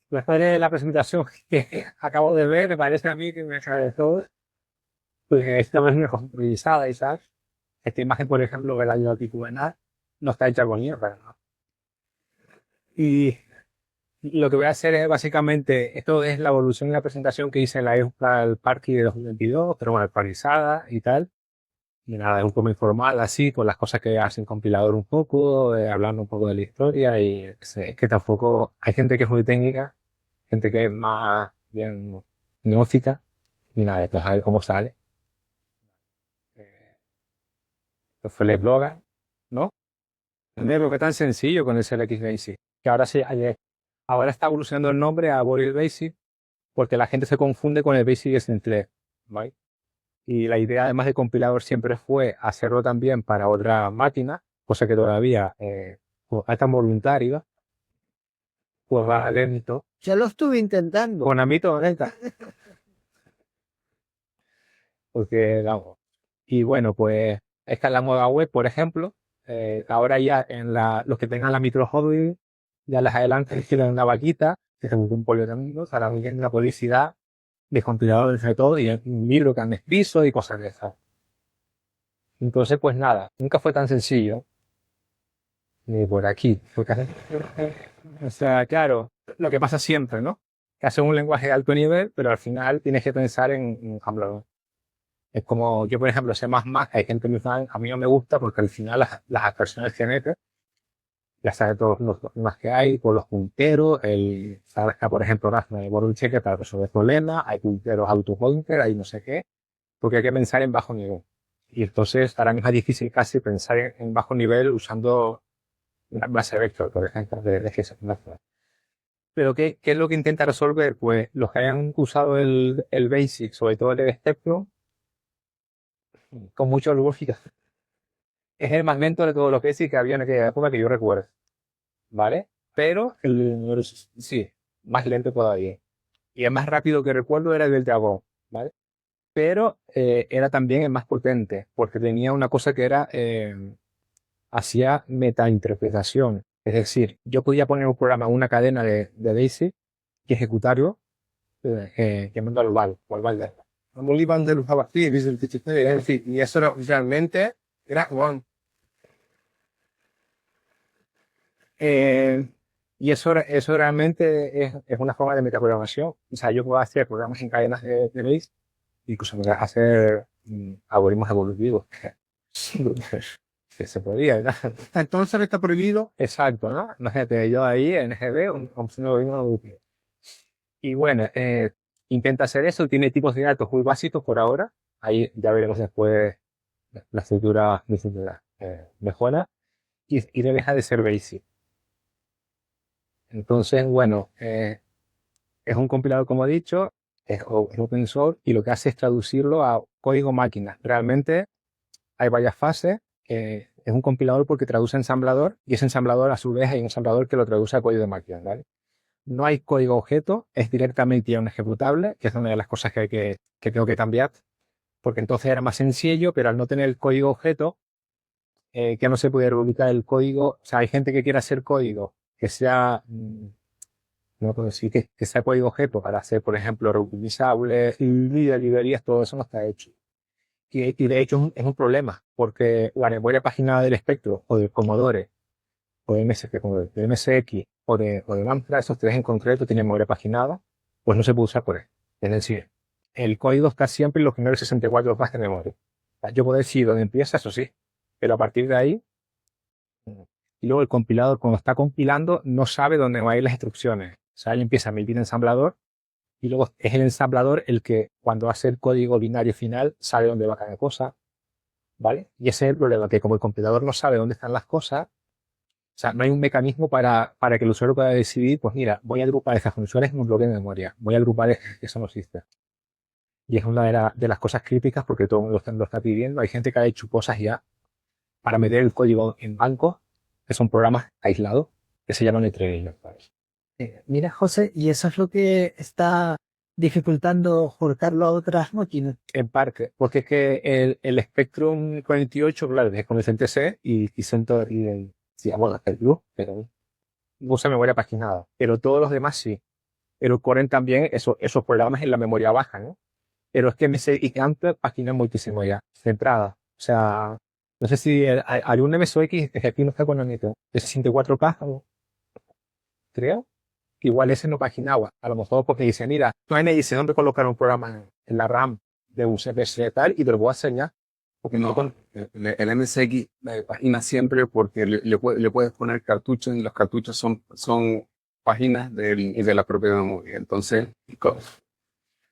Después de la presentación que acabo de ver, me parece a mí que me sale todo, pues esta más mejor improvisada y tal. Esta imagen, por ejemplo, del año longitudinal, no está hecha con hierro, ¿no? Y lo que voy a hacer es básicamente, esto es la evolución de la presentación que hice en la época del Parque de 2022, pero bueno, actualizada y tal. Y nada, es un poco informal así, con las cosas que hacen compilador un poco, hablando un poco de la historia y es que tampoco, hay gente que es muy técnica, gente que es más bien neófita, y nada, esto es a ver cómo sale. Eh, Esto fue el blogger, ¿no? Lo que tan sencillo con el Select Basic, que ahora sí, ahora está evolucionando el nombre a Boril Basic, porque la gente se confunde con el Basic Essential, ¿vale? Y la idea, además de compilador, siempre fue hacerlo también para otra máquina, cosa que todavía pues, es tan voluntaria, pues va lento. Ya lo estuve intentando. Con Amito, neta. Porque, vamos. Y bueno, pues esta es la nueva web, por ejemplo. Ahora ya los que tengan la micro hobby, ya les adelantan que tienen una vaquita, que se un pollo de amigos, ahora viene la publicidad de compiladores de todo, y un libro que han escrito y cosas de esas. Entonces, pues nada, nunca fue tan sencillo. Ni por aquí. O sea, claro, lo que pasa siempre, ¿no? Que haces un lenguaje de alto nivel, pero al final tienes que pensar en ensamblador. Es como yo, por ejemplo, sé más, hay gente que me dice, a mí no me gusta porque al final las abstracciones genéticas, ya sabes todos los más que hay, con los punteros, sabes que por ejemplo, de Borucheque para resolver problemas, hay punteros autopointer, hay no sé qué, porque hay que pensar en bajo nivel. Y entonces ahora mismo es difícil casi pensar en bajo nivel usando una base vector, por ejemplo, de GeoGebra Nacional. Pero ¿qué es lo que intenta resolver? Pues los que hayan usado el BASIC, sobre todo el Stepflow, con mucha lógica, es el más lento de todos los BASIC que había en aquella época que yo recuerdo, ¿vale? Pero sí, más lento todavía. Y el más rápido que recuerdo era el del Dragon, ¿vale? Pero era también el más potente, porque tenía una cosa que era, hacía metainterpretación. Es decir, yo podía poner un programa, una cadena de BASIC y ejecutarlo llamando al val, o al val. Bolívar de los Abastíes, dice el TCP, es decir, y eso era, realmente era Juan. Eh, y eso realmente es una forma de metaprogramación. O sea, yo puedo hacer programas en cadenas de base, incluso puedo hacer algoritmos evolutivos. Que se podría, ¿verdad? Entonces está prohibido. Exacto, ¿no? Imagínate, yo ahí en GB, un algoritmo evolutivo. Y bueno, intenta hacer eso, tiene tipos de datos muy básicos por ahora. Ahí ya veremos después la estructura mejora y deja de ser basic. Entonces, bueno, es un compilador, como he dicho, es open source y lo que hace es traducirlo a código máquina. Realmente hay varias fases. Es un compilador porque traduce ensamblador y ese ensamblador a su vez hay un ensamblador que lo traduce a código de máquina, ¿vale? No hay código objeto, es directamente un ejecutable, que es una de las cosas que tengo que cambiar, porque entonces era más sencillo, pero al no tener el código objeto, que no se puede reubicar el código. O sea, hay gente que quiere hacer código que sea, no puedo decir que sea código objeto para hacer, por ejemplo, reutilizables, librerías, todo eso no está hecho. Y de hecho es un problema, porque la memoria paginada del espectro, o del Commodore, o de MSX, o de Mantra, esos tres en concreto tienen memoria paginada, pues no se puede usar por él. Es decir, el código está siempre en los primeros 64 bytes de memoria. O sea, yo puedo decir dónde empieza, eso sí, pero a partir de ahí, y luego el compilador, cuando está compilando, no sabe dónde van a ir las instrucciones. O sea, él empieza a emitir ensamblador, y luego es el ensamblador el que, cuando hace el código binario final, sabe dónde va cada cosa, ¿vale? Y ese es el problema, que como el compilador no sabe dónde están las cosas, o sea, no hay un mecanismo para que el usuario pueda decidir, pues mira, voy a agrupar estas funciones en un bloque de memoria, voy a agrupar eso no existe. Y es una de las cosas críticas porque todo el mundo lo está pidiendo. Hay gente que ha hecho cosas ya para meter el código en bancos, que son programas aislados, Ese ya no le entregué yo, ¿sabes? Mira, José, y eso es lo que está dificultando juntarlo a otras máquinas. En parte, porque es que el Spectrum 48, claro, es con el CNTC y CentOS y el, sí, bueno, el Luz, pero no usa memoria paginada. Pero todos los demás sí. Pero corren también esos programas en la memoria baja, ¿no? Pero es que MS y Camper paginan muchísimo ya, de entrada. O sea, no sé si hay un MSX que aquí no está con la neta, de 64K, creo. Igual ese no paginaba. A lo mejor porque dice, mira, tú ahí me dice dónde colocar un programa en la RAM de un CPC tal y te lo voy a enseñar. Porque no, El MSX pagina siempre porque le puedes poner cartuchos y los cartuchos son páginas de la propia memoria. Entonces,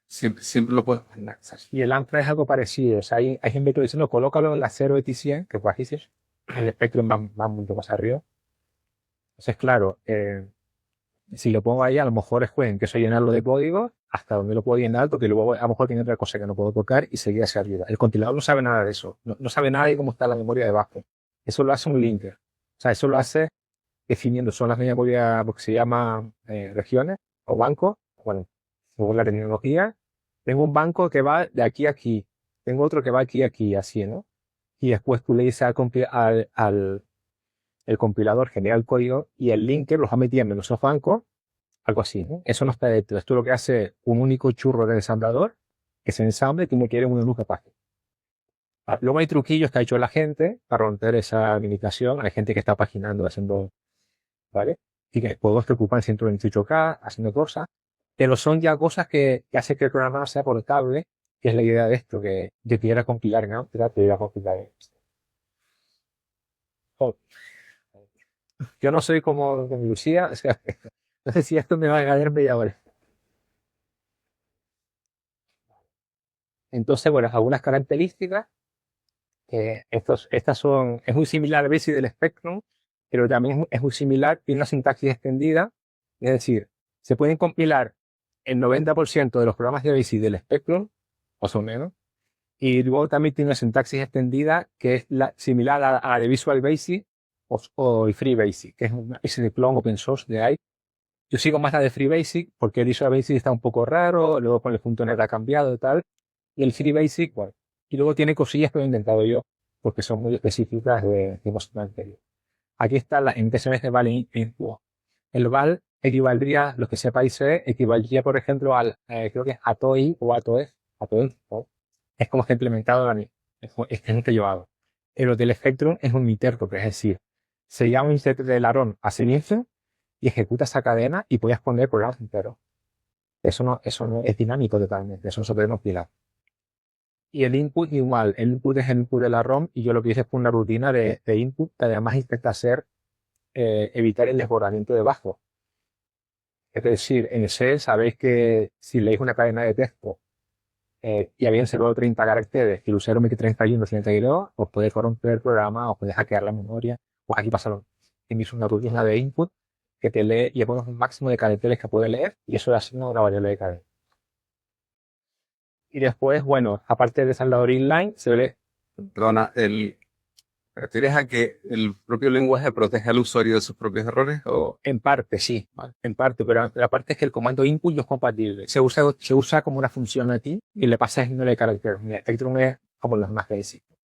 siempre lo puedes paginar. y el Amstrad es algo parecido. O sea, hay gente que dice, no, colócalo en la 0x100, que pues dices, el Spectrum va mucho más arriba. Entonces, claro, si lo pongo ahí, a lo mejor es que eso llenarlo de código hasta donde lo puedo llenar, porque luego a lo mejor tiene otra cosa que no puedo tocar y seguir hacia arriba. El compilador no sabe nada de eso. No sabe nada de cómo está la memoria debajo. Eso lo hace un linker. O sea, eso lo hace definiendo, son las memorias, porque se llama regiones o bancos. Bueno, según la tecnología, tengo un banco que va de aquí a aquí. Tengo otro que va aquí a aquí, así, ¿no? Y después tú le dices al el compilador genera el código y el linker los va metiendo en esos bancos, algo así, ¿no? Eso no está dentro. Esto es lo que hace un único churro de ensamblador que se ensamble que no quiere una única página. Luego hay truquillos que ha hecho la gente para romper esa limitación. Hay gente que está paginando, haciendo, ¿vale? Y que juegos que ocupan 128K, haciendo cosas. Pero son ya cosas que hacen que el programa sea portable, que es la idea de esto, que yo quiera compilar en Amstrad, quiera compilar en... Oh, yo no soy como Lucía, o sea, no sé si esto me va a ganar media hora. Entonces, bueno, algunas características, estas son, es muy similar a BASIC del Spectrum, pero también es muy similar, tiene una sintaxis extendida, es decir, se pueden compilar el 90% de los programas de BASIC del Spectrum, más o menos, y luego también tiene una sintaxis extendida que es similar a la de Visual Basic o FreeBasic, que es una especie de clon open source de ahí. Yo sigo más la de FreeBasic porque el Visual Basic está un poco raro, luego con el .NET ha cambiado y tal, y el FreeBasic, bueno, y luego tiene cosillas que he inventado yo, porque son muy específicas de hemos anterior. Aquí está la impresiones de val input. El val equivaldría, lo que sepáis, equivaldría, por ejemplo, al, creo que es ATOI o ATOEF, ATOEF, ¿no? Es como está implementado en es que nunca he llevado. Pero del Spectrum es un interpreter, es decir, se llama un interpreter de Laron a inicio y ejecuta esa cadena y puedes poner programas enteros. Eso no es dinámico totalmente, eso no se puede compilar. Y el input igual, el input es el input de la ROM y yo lo que hice fue una rutina de input que además intenta hacer, evitar el desbordamiento de bajo. Es decir, en C sabéis que si leéis una cadena de texto y habían solo 30 caracteres y el usuario mete 31, 32, os podéis corromper el programa, os podéis hackear la memoria. Pues aquí pasa lo mismo, una rutina de input que te lee y pones un máximo de caracteres que puede leer y eso le asigna una variable de cadena. Y después, bueno, aparte del ensamblador inline, se ve. Perdona, ¿te refieres a que el propio lenguaje protege al usuario de sus propios errores? O... En parte, sí, en parte, pero la parte es que el comando input no es compatible. Se usa como una función aquí y le pasa el de carácter. El Spectrum es como los más básicos.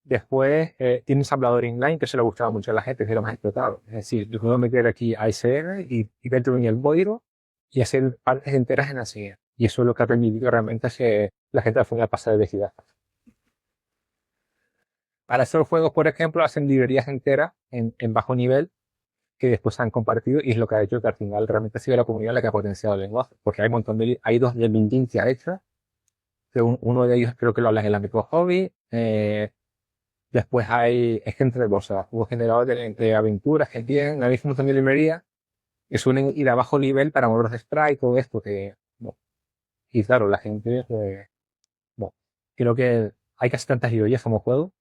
Después tiene ensamblador inline que se le gustaba mucho a la gente, que es lo más explotado. Es decir, yo puedo meter aquí ASR y Spectrum y el código y hacer partes enteras en la siguiente. Y eso es lo que ha permitido realmente que la gente al final pase de velocidad. Para esos juegos, por ejemplo, hacen librerías enteras en bajo nivel que después se han compartido y es lo que ha hecho que al final realmente ha sido la comunidad la que ha potenciado el lenguaje. Porque hay un montón hay dos de Mindincia hechas, que uno de ellos creo que lo habla en el ámbito hobby. Después es que entre cosas, hubo generadores de aventuras que tienen la misma también librería que suelen ir a bajo nivel para modelos de strike, todo esto que, bueno. Y claro, la gente, bueno, creo que hay casi tantas librerías como juego.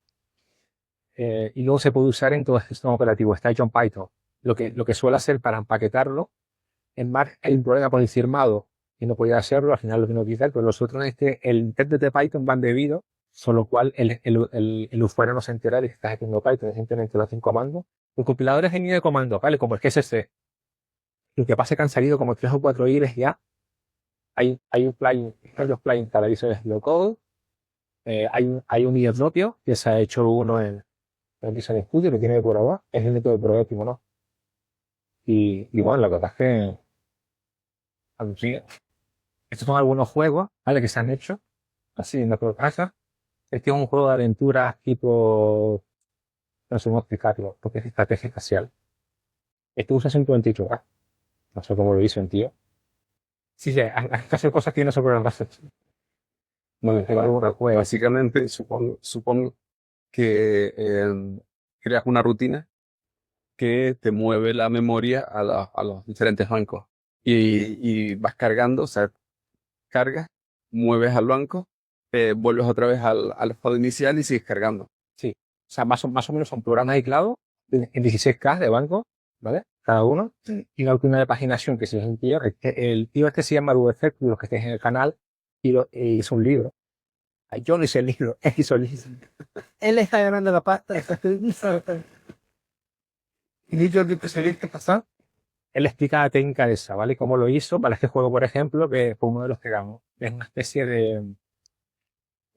Y luego se puede usar en todo el sistema operativo. Está hecho en Python. Lo que suele hacer para empaquetarlo, en Mark hay un problema con el firmado y no podía hacerlo, al final lo tengo que quitar, pero los otros el intérprete de Python van debido solo cual el usuario no se entera de que estás haciendo Python, simplemente lo hacen comando. Los compiladores en línea de comando, ¿vale? Como el GSC. Lo que pasa es que han salido como 3 o 4 IDEs ya. Hay un plugin, varios plugins para Visual Studio Code. Hay un IDE propio que se ha hecho uno en Visual Studio, que tiene por abajo. Es el método de próximo, ¿no? Y bueno, la verdad es que alucina. Estos son algunos juegos, ¿vale? Que se han hecho así en nuestra casa. Este es un juego de aventuras tipo, no sé cómo explicarlo, porque es estrategia espacial. Este usa 128 horas. No sé cómo lo hizo el tío. Sí, sí, hay que hacer cosas que no se pueden hacer. No tengo algún juego. Básicamente, supongo que creas una rutina que te mueve la memoria a los diferentes bancos. Y vas cargando, o sea, cargas, mueves al banco, vuelves otra vez al estado inicial y sigues cargando. Sí. O sea, más o menos son programas aislados en 16K de banco, ¿vale? Cada uno. Y una rutina de paginación que se sencillo. El tío este se llama Duecer, los que estéis en el canal, hizo un libro. Ay, yo no hice el libro, él hizo el libro. Él está ganando la pasta. Y dicho que se ¿qué pasa? Él explica la técnica esa, ¿vale? Cómo lo hizo para este juego, por ejemplo, que fue uno de los que ganó. Es una especie de,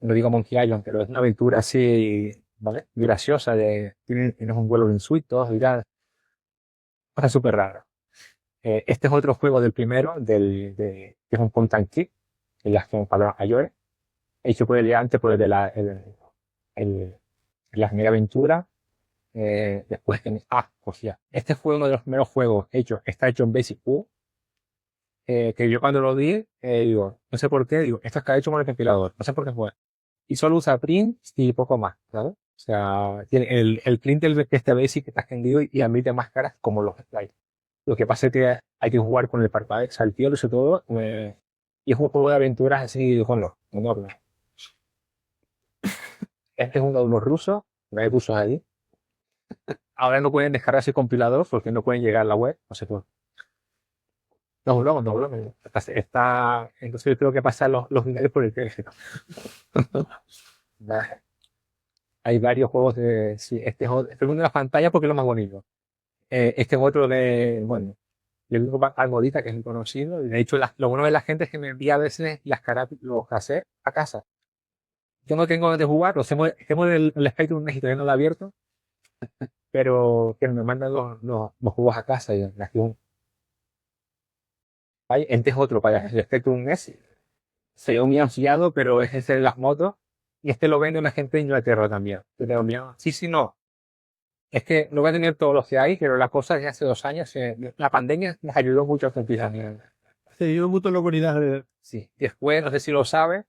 no digo Monkey Island, pero es una aventura así, ¿vale? Muy graciosa, tienes un vuelo en suite, todos dirán, cosa súper rara. Este es otro juego del primero, que es un point and click, el acción para mayores, hecho por el gigante, por el de la primera aventura. Después, hostia, este fue uno de los primeros juegos hechos, está hecho en Basic U, que yo cuando lo vi, digo, no sé por qué, digo, esto está hecho con el compilador, no sé por qué fue. Y solo usa print y poco más, ¿sabes? O sea, tiene el print del que este Basic que está extendido y admite más caras como los slides. Lo que pasa es que hay que jugar con el parpadeo, o sea, el tío lo hizo todo, y es un juego de aventuras así con los enormes. Este es uno de los rusos, no hay rusos allí. Ahora no pueden descargar ese compilador porque no pueden llegar a la web, no sé por. No. Entonces yo tengo que pasar los niveles por el teléfono. Hay varios juegos de, sí, este es uno de las pantallas porque es lo más bonito. Este es otro bueno, yo digo Almodita, que es muy conocido, y de hecho lo bueno de la gente es que me envía a veces los cassettes a casa. Yo no tengo de jugar, tengo el Spectrum Next y todavía no lo he abierto, pero que me mandan los juegos a casa y aquí este es otro para el Spectrum S. Se ve muy ansiado, pero es ese de las motos. Y este lo vende una gente de Inglaterra también. Yo tengo miedo. Sí, sí, no. Es que no voy a tener todos los que hay, pero la cosa es que hace 2 años, la pandemia nos ayudó mucho a empezar. Se dio mucho la comunidad. Sí. Después, no sé si lo sabe,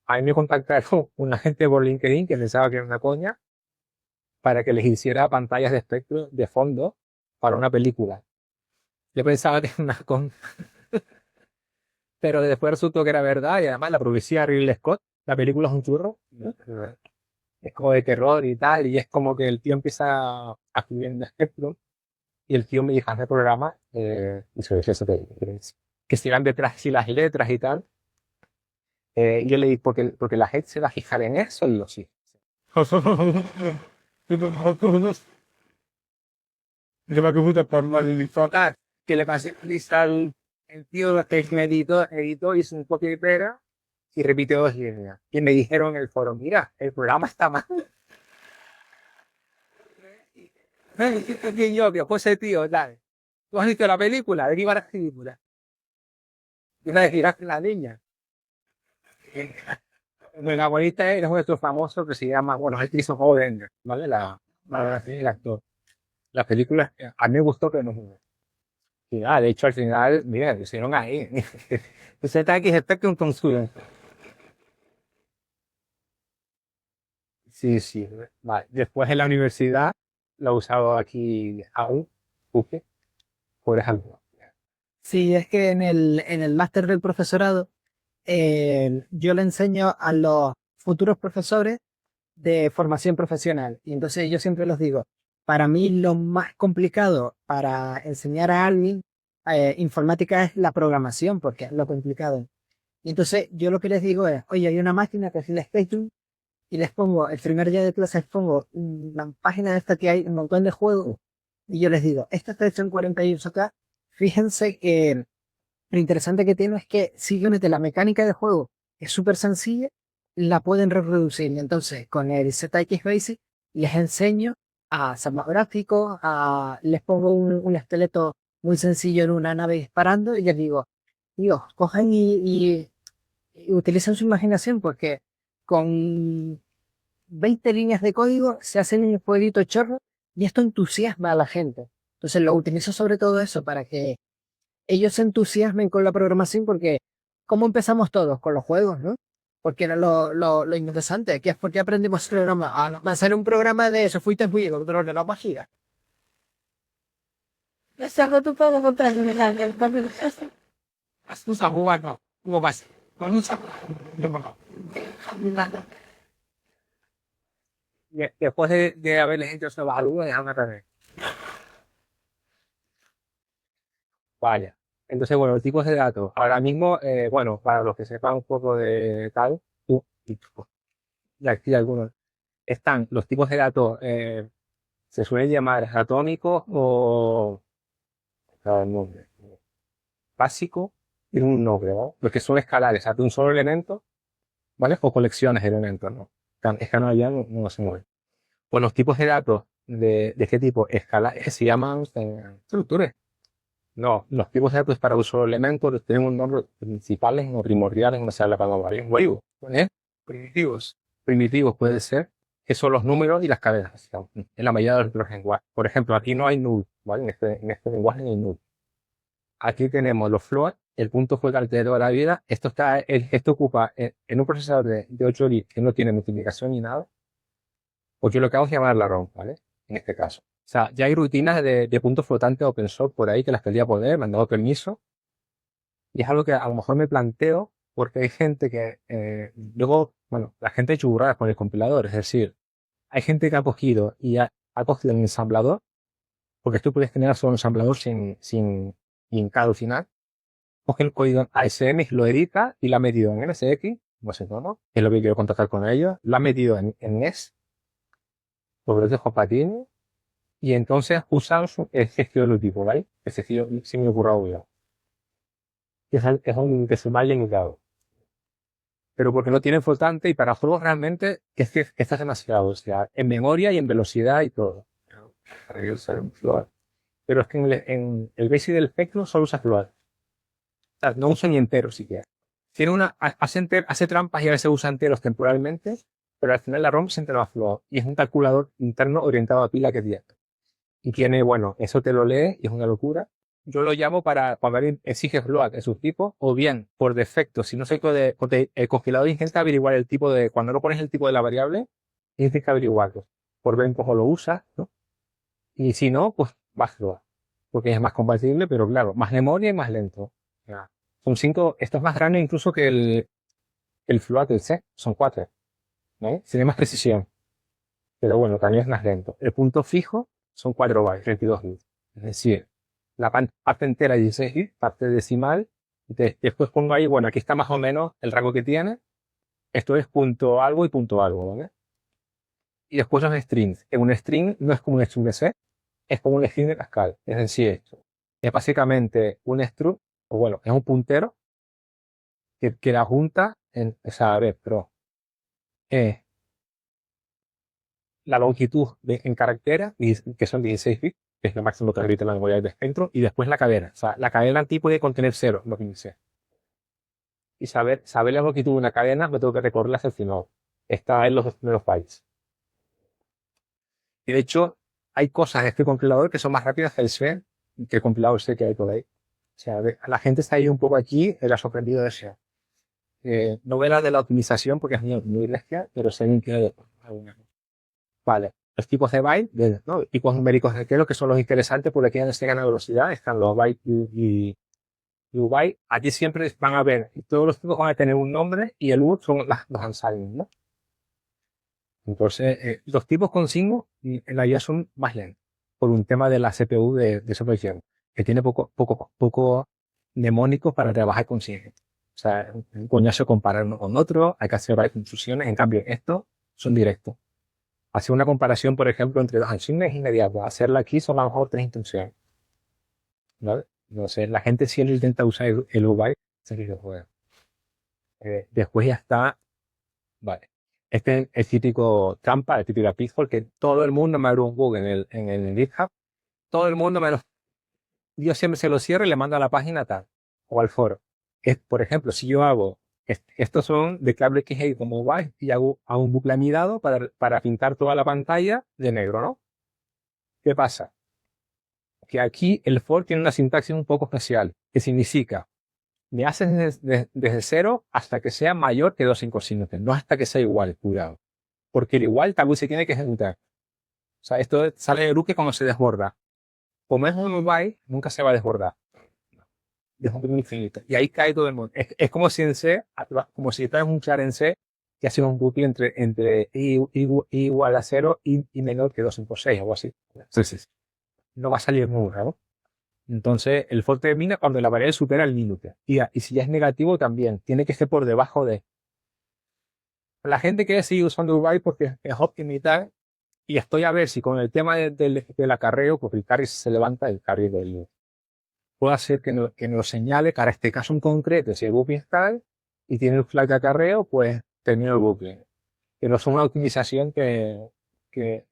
a mí me contactaron una gente por LinkedIn que pensaba que era una coña para que les hiciera pantallas de espectro de fondo para una película. Yo pensaba que era una coña. Pero después resultó que era verdad y además la producía Ridley Scott. La película es un churro. Es como de terror y tal. Y es como que el tío empieza a escribir en Spectrum y el tío me dijo hacer programa y se dice eso que sigan detrás y las letras y tal. Y yo le dije, porque la gente se va a fijar en eso y lo sí. Que le pasé el tío que me editó, hizo un copia y pega y repitió 2 líneas. Y me dijeron en el foro, mira, el programa está mal. Y yo, que fue ese tío, dale. ¿Tú has visto la película? ¿De qué iba la película? Y una vez la niña. El abuelita es nuestro famoso que se llama, bueno, es Jason Oden, ¿vale? El actor. La película, a mí me gustó que no. Y nada, de hecho, al final, mira, lo hicieron ahí. Usted está aquí, está que un consuelo. Sí, sí. Vale. Después en la universidad, lo he usado aquí aún, por ejemplo. Sí, es que en el máster del profesorado, yo le enseño a los futuros profesores de formación profesional. Y entonces yo siempre los digo, para mí lo más complicado para enseñar a alguien informática es la programación, porque es lo complicado. Y entonces yo lo que les digo es, oye, hay una máquina que es el Spectrum, y les pongo, el primer día de clases pongo una página esta que hay un montón de juegos, y yo les digo, esta está hecha en 48K, fíjense que lo interesante que tiene es que simplemente la mecánica del juego es súper sencilla, la pueden reproducir. Y entonces, con el ZX Basic les enseño a hacer más gráficos, les pongo un esqueleto muy sencillo en una nave disparando y les digo, Dios, cojan y utilicen su imaginación porque con 20 líneas de código se hacen un jueguito chorro y esto entusiasma a la gente. Entonces lo utilizo sobre todo eso para que ellos se entusiasmen con la programación porque ¿cómo empezamos todos? Con los juegos, ¿no? Porque era lo interesante, que es porque aprendimos a programar. A hacer un programa de eso, fuiste muy control de la página. Vamos a jugar, no. ¿Cómo vas? Vamos a Después de haberles hecho esa evalúa, déjame ver. Vaya. Entonces, bueno, tipos de datos. Ahora mismo, bueno, para los que sepan un poco de tal, y aquí algunos, están los tipos de datos, se suelen llamar atómicos o el nombre básico, tiene un nombre, ¿vale? Porque son escalares, o sea, de un solo elemento, ¿vale? O colecciones de elementos, ¿no? Escalares ya no se mueve. Pues los tipos de datos de qué tipo escalares se llaman estructuras. No, los tipos de datos para un solo elemento tienen un nombre principales o primordiales, no sé la palabra bien. Bueno, ¿eh? Primitivos. Primitivos puede ser que son los números y las cadenas, digamos, en la mayoría de los lenguajes. Por ejemplo, aquí no hay null, ¿vale? En este lenguaje no hay null. Aquí tenemos los floats, el punto fue cartero de la vida. Esto ocupa en un procesador de 8 bits que no tiene multiplicación ni nada, pues yo lo que hago es llamar la ROM, ¿vale? En este caso. O sea, ya hay rutinas de puntos flotantes open source por ahí que las quería poner, me han dado permiso. Y es algo que a lo mejor me planteo porque hay gente que luego, bueno, la gente ha hecho burradas con el compilador. Es decir, hay gente que ha cogido y ha cogido un ensamblador, porque tú puedes tener solo un ensamblador sin hincado final. Coge el código ASM, lo edita y lo ha metido en NSX, no sé cómo, que es lo que quiero contactar con ellos. Lo ha metido en NES, sobre dejo patines. Y entonces usamos el gestión tipo, ¿vale? El gestión si me ocurre obvio. Es un decimal limitado. Pero porque no tiene flotante y para juegos realmente es que está demasiado. O sea, en memoria y en velocidad y todo. Pero es que en el basic del Spectrum solo usa float. O sea, no usa ni entero siquiera. Hace trampas y a veces usa enteros temporalmente, pero al final la ROM se entera a float. Y es un calculador interno orientado a pila que tiene. Y tiene, bueno, eso te lo lee y es una locura. Yo lo llamo para cuando alguien exige float de sus tipos, o bien, por defecto, si no sé el compilador intenta averiguar el tipo de, cuando no pones el tipo de la variable, tienes que averiguarlo. Por ver cómo lo usas, ¿no? Y si no, pues vas float. Porque es más compatible, pero claro, más memoria y más lento. Ya. Son 5, esto es más grande incluso que el float del C, son 4, ¿no? Tiene más precisión. Pero bueno, también es más lento. El punto fijo son 4 bytes, 32 bits. Es decir, la parte entera 16 bits, parte decimal. Después pongo ahí, bueno, aquí está más o menos el rango que tiene. Esto es punto algo y punto algo, ¿vale? Y después los strings. En un string no es como un string de C, es como un string de Pascal. Es decir, esto es básicamente un struct, o bueno, es un puntero que la junta o sea, a ver, pero es la longitud en caracteres, que son 16 bits, que es lo máximo que permite la memoria del centro, y después la cadena. O sea, la cadena en ti puede contener 0, lo que dice. Y saber la longitud de una cadena, me tengo que recorrerla hacia el final. Está en los primeros bytes. Y de hecho, hay cosas de este compilador que son más rápidas que el C, que el compilador C que hay por ahí. O sea, la gente está ahí un poco aquí, era sorprendido de eso. No ve la de la optimización porque es muy bestia, pero sé que alguna. Vale. Los tipos de byte, ¿no? Tipos numéricos de kilo, que son los interesantes porque aquí donde se gana velocidad, están los bytes y byte. Aquí siempre van a ver, todos los tipos van a tener un nombre y el U son los unsigned, ¿no? Entonces, los tipos con signo en la IA son más lentos por un tema de la CPU de esa operación, que tiene poco mnemónicos para trabajar con signo. O sea, un coñazo comparar uno con otro, hay que hacer varias confusiones. En cambio, esto son directos. Hacer una comparación, por ejemplo, entre dos acciones inmediatas. Hacerla aquí son a lo mejor tres instrucciones. ¿Vale? No sé, la gente siempre intenta usar el UBI, después ya está, vale. Este es el típico trampa, el típico pitfall, que todo el mundo me abre un bug en el GitHub, todo el mundo yo siempre se lo cierro y le mando a la página tal, o al foro. Por ejemplo, si yo hago, estos son declarables que hay como UBI, y hago un bucle anidado para pintar toda la pantalla de negro, ¿no? ¿Qué pasa? Que aquí el for tiene una sintaxis un poco especial, que significa, me haces desde cero hasta que sea mayor que 255, no hasta que sea igual, cuidado. Porque el igual también se tiene que ejecutar. O sea, esto sale de bucle cuando se desborda. Como es un byte, nunca se va a desbordar. Es un bucle infinito. Y ahí cae todo el mundo. Es como si en C, como si estás en un char en C, que hace un bucle entre i igual a 0 y menor que 256 o algo así. Sí, sí. No va a salir nunca, ¿no? Entonces, el for termina cuando la variable supera el límite. Y si ya es negativo, también. Tiene que estar por debajo de. La gente que sigue usando byte porque es optimizar. Y estoy a ver si con el tema del acarreo, porque el carry se levanta, el carry puedo hacer que nos señale para este caso en concreto. Si el bucle está tal y tiene el flag de acarreo, pues termino el bucle. Que no es una optimización que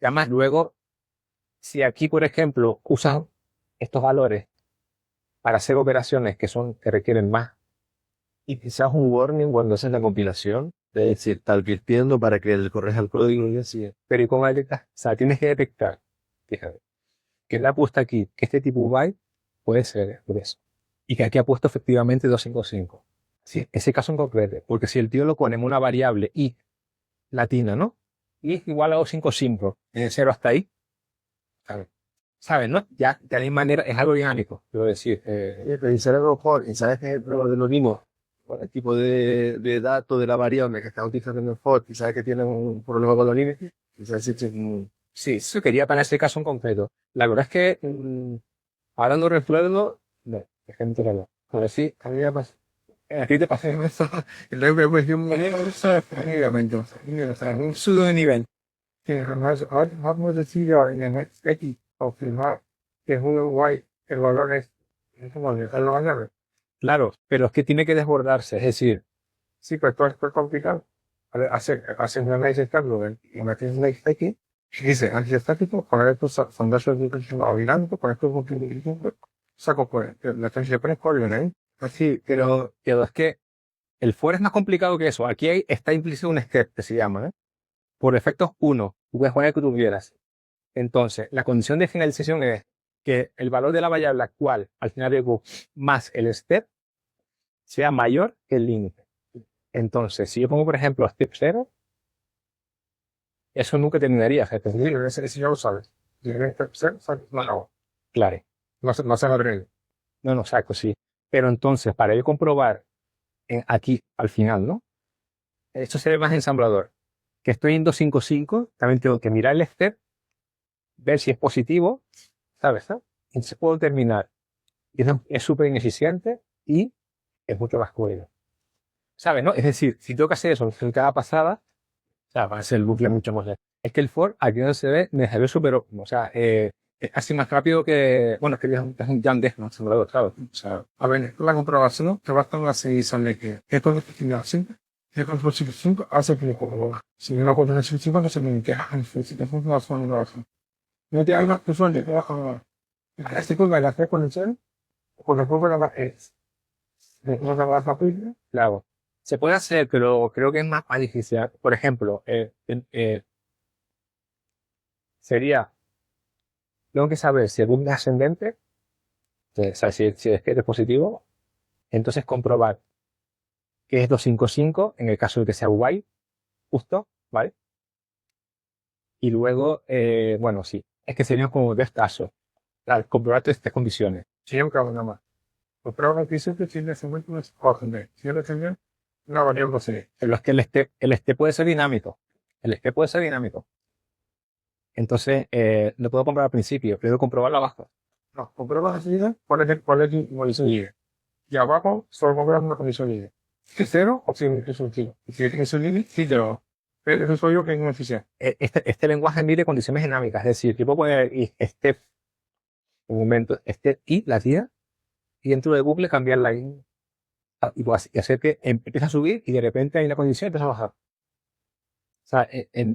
además luego, si aquí, por ejemplo, usan estos valores para hacer operaciones que requieren más. Y quizás un warning cuando haces la compilación, es decir, está advirtiendo para que él corrija el código y así. Pero ¿y cómo detectas? O sea, tienes que detectar, fíjate, que le ha puesto aquí que este tipo byte puede ser por eso. Y que aquí ha puesto efectivamente 255. Sí, ese caso en concreto. Porque si el tío lo pone en una variable i latina, ¿no? Y es igual a 255, en el 0 hasta ahí. ¿Sabes? ¿No? Ya, de alguna manera, es algo dinámico. Quiero decir, Pero y sabes mejor, y sabes que lo mismo, con el tipo de datos de la variable que está utilizando en el for, y sabes que tiene un problema con los límites, y sabes si sí, eso quería para ese caso en concreto. La verdad es que, ahora no recuerdo, no, es que no te lo hablo. Pero sí, a mí me pasa. A ti te pasa eso. Y luego me puse un manejo de eso, efectivamente. O sea, un pseudo de nivel. Que jamás, vamos a decir en el X, o firmar, que es un guay, el valor es como dejarlo ganar. Claro, pero es que tiene que desbordarse, es decir, sí, pues esto es complicado. Hacer un análisis estático, una que es una X, y dice, análisis estático, poner estos sondazos de presión binario, poner estos multiplicaciones, saco pues, la transferencia de coordenadas, ¿eh? Sí, pero es que el for es más complicado que eso. Aquí está implícito un step que se llama, ¿eh? Por efectos 1, tú puedes poner que tuvieras. Entonces, la condición de finalización es que el valor de la variable actual al final del book más el step sea mayor que el límite. Entonces, si yo pongo, por ejemplo, step 0, eso nunca terminaría. Eso ya lo sabes. Si en step 0, no. Claro. No se abre. No, saco, sí. Pero entonces, para yo comprobar aquí, al final, ¿no? Esto se ve más ensamblador. Que estoy en 255, también tengo que mirar el step, ver si es positivo, ¿sabes? ¿No? Entonces puedo terminar. Y es súper ineficiente y es mucho más código. ¿Sabes? ¿No? Es decir, si tengo que hacer eso en cada pasada, o sea, va a ser el bucle mucho más lento. Es que el for aquí no se ve, me ve súper, o sea, es así más rápido que, bueno, es que es un Yandex, ¿no? Ensamblador, claro. O sea, a ver, la comprobación, te basta una selección de que esto es lo que 5 hace que si no con el 5 no se me queja en no son no te hagas que suene este con la hacer con el cero con la curva la es no la vas a pedir claro se puede hacer pero creo que es más difícil. Por ejemplo, sería tengo que saber si el book es ascendente, o sea, si es que es positivo, entonces comprobar que es 255 en el caso de que sea white justo, ¿vale? Y luego, bueno, sí, es que serían como dos casos. Comprobar estas condiciones. Sería un caso nada más. Comprueba que siempre tiene 50 órdenes. Si no tiene una variable C. Pero es que el ST puede ser dinámico. El ST puede ser dinámico. Entonces, no puedo comprobar al principio, pero debo comprobarlo abajo. No, comprueba la salida, cuál es el condición libre. Y abajo, solo compruebas una condición libre. Si es cero, o si es un tiro. Y si es un libre, sí te lo. Pero eso soy yo que no sé. Este lenguaje mide condiciones dinámicas, es decir, yo puedo poner un momento, y la tía, y dentro de bucle cambiar la i, y hacer que empiece a subir y de repente hay una condición y empieza a bajar. O sea,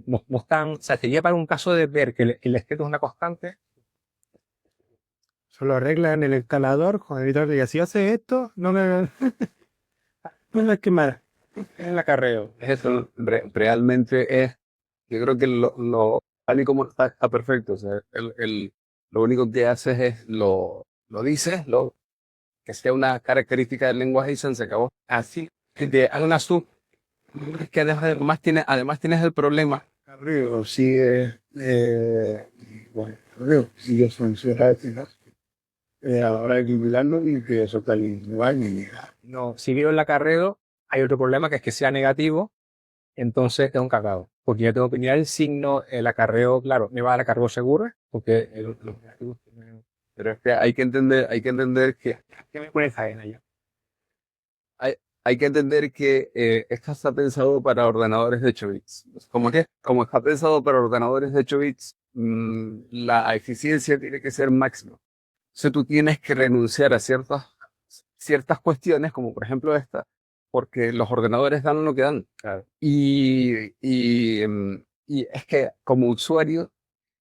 no están, o sea, sería para un caso de ver que el esteto es una constante. Solo arregla en el escalador con el editor y si hace esto, no me va a quemar. Es el acarreo. Es eso, realmente es, yo creo que tal y como está perfecto. O sea, lo único que haces es lo dices, que sea una característica del lenguaje y se acabó. Así, haz una sub, es que además tienes el problema. Carreo sigue, bueno, carreo sigue funciona, ahora hay que mirarlo y que eso está igual y No, si veo el acarreo, hay otro problema que es que sea negativo, entonces es un cagado. Porque yo tengo que mirar el signo, el acarreo, claro, me va a dar acarreo seguro, porque los negativos tienen. Pero es que hay que entender que ¿Qué me pone faena ya? hay que entender que esto está pensado para ordenadores de 8 bits. Como está pensado para ordenadores de 8 bits, la eficiencia tiene que ser máxima. Entonces tú tienes que renunciar a ciertas cuestiones, como por ejemplo esta, porque los ordenadores dan lo que dan. Claro. Y es que como usuario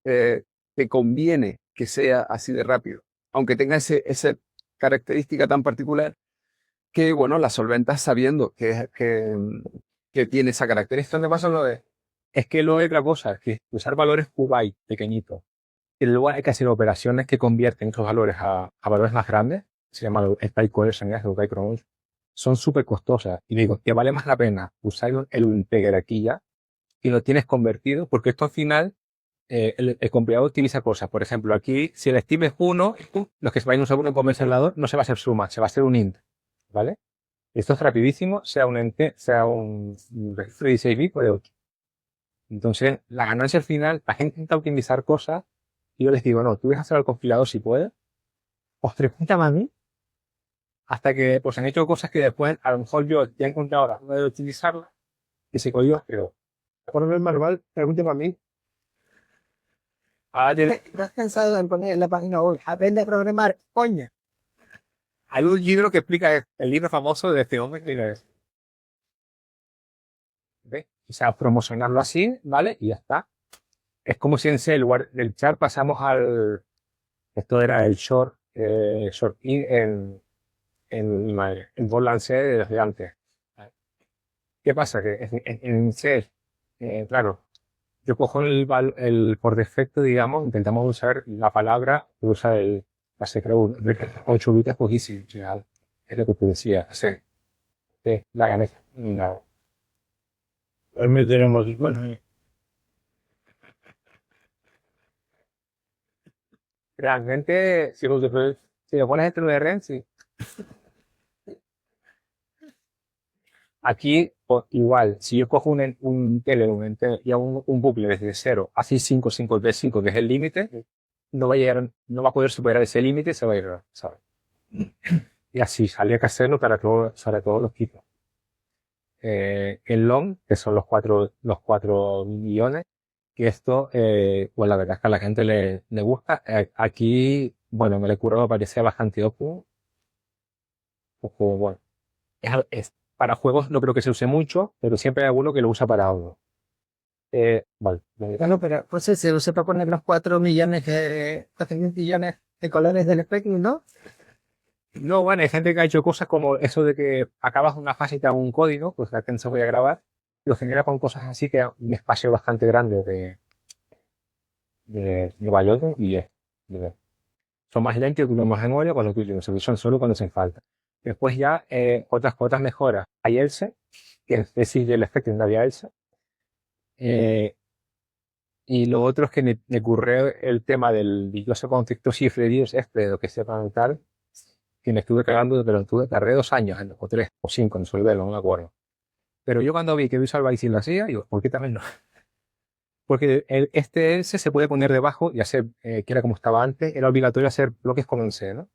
te conviene que sea así de rápido, aunque tenga esa característica tan particular que, bueno, la solventas sabiendo que tiene esa característica. Esto me pasa lo de. Es que lo de otra cosa, es que usar valores kubyte pequeñitos. Y luego hay que hacer operaciones que convierten esos valores a valores más grandes. Se llama el type conversion, el type conversion. Son súper costosas. Y digo, que vale más la pena usar el integer aquí ya y lo tienes convertido, porque esto al final, el compilador utiliza cosas. Por ejemplo, aquí, si el estim es 1, los que se vayan a usar un conversador no se va a hacer suma, se va a hacer un int. ¿Vale? Esto es rapidísimo, sea un registro de 16 bits o de 8. Entonces, la ganancia al final, la gente intenta optimizar cosas y yo les digo, no, tú dejas hacer al compilador si puedes, os pregúntame a mí, hasta que pues han hecho cosas que después, a lo mejor yo ya he encontrado la forma de utilizarlas y se cogió, pero ponerme el manual, pregúnteme a mí. ahora ¿No has pensado en poner en la página web, aprende a programar, coño? hay un libro que explica el libro famoso de este hombre, mira eso. ¿Ves? O sea, promocionarlo así, ¿vale? Y ya está. Es como si en C, en lugar del char, pasamos al. Esto era el short in en Borland C desde antes. ¿Qué pasa? Que en C, claro, yo cojo por defecto, digamos, intentamos usar la palabra que usa la secreta 8 bits poquísimo, real. Es lo que te decía, sí. Sí, la gané. No. Ahí me tenemos, bueno, Realmente, si lo pones dentro de Ren, sí. Aquí, igual, si yo cojo un tele y hago un bucle desde cero, así 5, 5, 3, 5, que es el límite, no va a llegar, no va a poder superar ese límite, se va a ir, ¿sabes? Y así, habría que hacerlo para todos los tipos. El long, que son los 4 millones, que esto, pues la verdad es que a la gente le gusta. Aquí, bueno, me le curro, me parecía bastante óptimo. Ojo, bueno, para juegos no creo que se use mucho, pero siempre hay alguno que lo usa para algo. Vale. Bueno, pero pues se usa para poner los 4 millones, 4 millones de colores del espectro, ¿no? No, bueno, hay gente que ha hecho cosas como eso de que acabas una fase y te da un código, pues la que se voy a grabar, lo genera con cosas así que un espacio bastante grande de valores y son más lentos que más memoria cuando tú tienes son solo cuando hacen falta. Después ya otras mejoras. Hay ELSE, que es decir, el efecto no había ELSE. Y lo otro es que me ocurrió el tema del dichoso contexto cifre lo que sepan tal, que me estuve cagando, pero tardé 2 años, o 3, o 5 en resolverlo, no me acuerdo. Pero yo cuando vi que Visual Basic lo hacía, digo, ¿por qué también no? Porque este else se puede poner debajo y hacer, que era como estaba antes, era obligatorio hacer bloques como en C, ¿no? O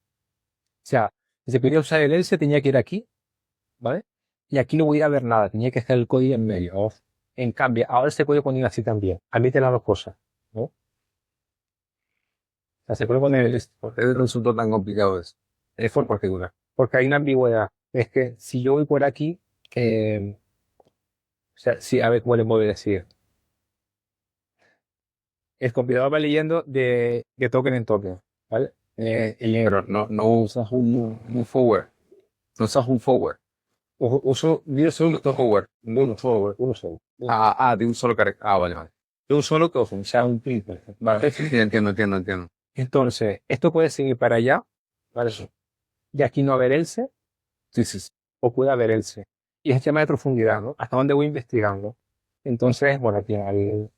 sea, si se quería usar el else tenía que ir aquí, ¿vale? Y aquí no voy a ver nada, tenía que estar el código en medio. En cambio, ahora se puede poner así también. Admite las dos cosas, ¿no? O sea, se puede poner ¿Por qué resultó tan complicado eso? es por particular. Porque hay una ambigüedad. Es que si yo voy por aquí, o sea, sí, a ver cómo le puedo decir. El compilador va leyendo de token en token, ¿vale? Pero no usas un forward. No usas un forward. Yo solo toco Forward. uno solo, uno solo. De un solo carácter. Vale, vale. De un solo token, o sea, un print. Vale, sí, entiendo. Entonces, esto puede seguir para allá, ¿vale? Y aquí no haber else, Sí. o puede haber else. Y es el tema de profundidad, ¿no? Hasta dónde voy investigando. Entonces, bueno, aquí es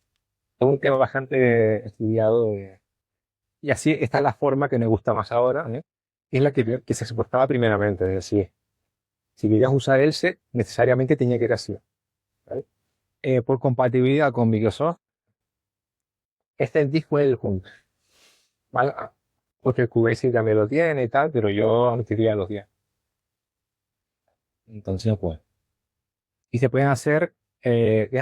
un tema bastante estudiado. Y así esta es la forma que me gusta más ahora, ¿eh? Es la que se soportaba primeramente. Es decir, si querías usar else, necesariamente tenía que ir así, ¿vale? Por compatibilidad con Microsoft, este disco es el junto, ¿vale? Porque el QBasic también lo tiene y tal, pero yo utilizaría los 10. Entonces, pues. Y se pueden hacer,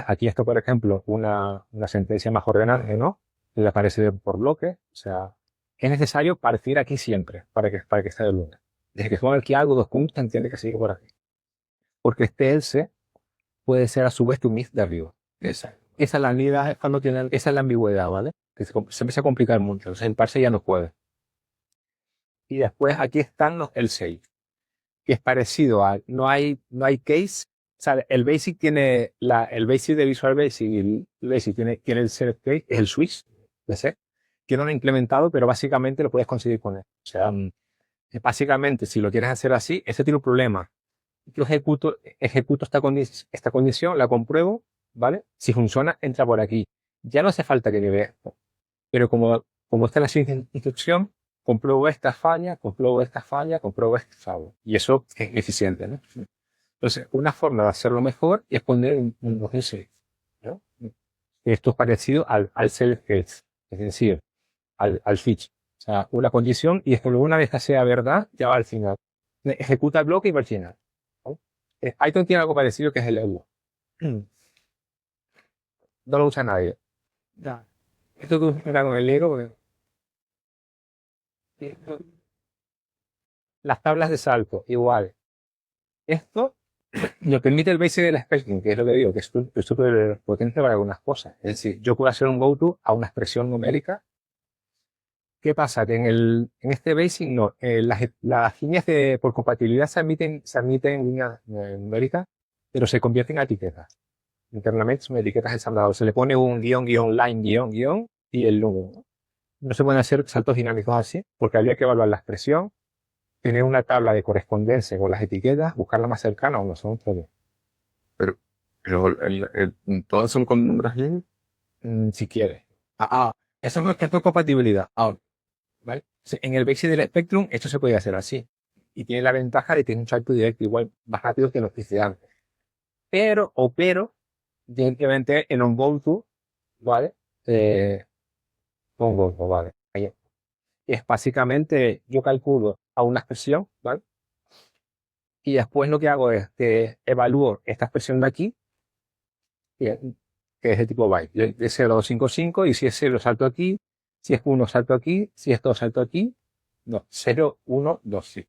aquí esto, por ejemplo, una sentencia más ordenada, ¿no? Le aparece por bloque, o sea, es necesario partir aquí siempre para que esté el lunes. Desde que pongo aquí algo, dos puntos, entiende que sigue por aquí. Porque este else puede ser a su vez tu miss de arriba. Esa es la ambigüedad, es cuando tiene, esa es la ambigüedad, ¿vale? Que se empieza a complicar mucho. Entonces, en parse ya no puede. Y después aquí están los else, que es parecido a, no hay case. O sea, el Basic tiene, el Basic de Visual Basic y el Basic tiene el select case, es el switch, ¿ves? Que no lo he implementado, pero básicamente lo puedes conseguir con él. O sea, básicamente, si lo quieres hacer así, ese tiene un problema. Yo ejecuto esta condición, la compruebo, ¿vale? Si funciona, entra por aquí. Ya no hace falta que lleve esto. Pero como está en la siguiente instrucción, compruebo esta falla, compruebo esta falla, compruebo esta falla. Y eso es eficiente, ¿no? Entonces, una forma de hacerlo mejor es poner un else, ¿no? Esto es parecido al self-else, es decir, al switch. O sea, una condición y esto luego una vez que sea verdad, ya va al final. Ejecuta el bloque y va al final, ¿no? Python tiene algo parecido que es el elo. No lo usa nadie. Ya. Esto tú era con el ego, las tablas de salto, igual. Esto lo permite el basic del spacing, que es lo que digo, que es súper potente para algunas cosas. Es decir, yo puedo hacer un goto a una expresión numérica. ¿Qué pasa? Que en este basic no, las líneas por compatibilidad se admiten en líneas numéricas, pero se convierten a etiquetas. Internamente son etiquetas ensambladas. Se le pone un guión, line, guión y el número, ¿no? No se pueden hacer saltos dinámicos así, porque habría que evaluar la expresión, tener una tabla de correspondencia con las etiquetas, buscarla más cercana o no son todo. Pero todas son con números lim. Si quieres. Eso no es que es por compatibilidad. Ahora, ¿vale? En el Basic del Spectrum, esto se puede hacer así. Y tiene la ventaja de tener un salto directo igual más rápido que los hice antes. Pero, evidentemente, en un GoTo, ¿vale? Un GoTo, ¿vale? Ahí. Es básicamente, yo calculo a una expresión, ¿vale? Y después lo que hago es que evalúo esta expresión de aquí, que es de tipo byte, de 0 a 255, y si es 0 salto aquí, si es 1 salto aquí, si es 2 salto aquí, no, 0, 1, 2, sí.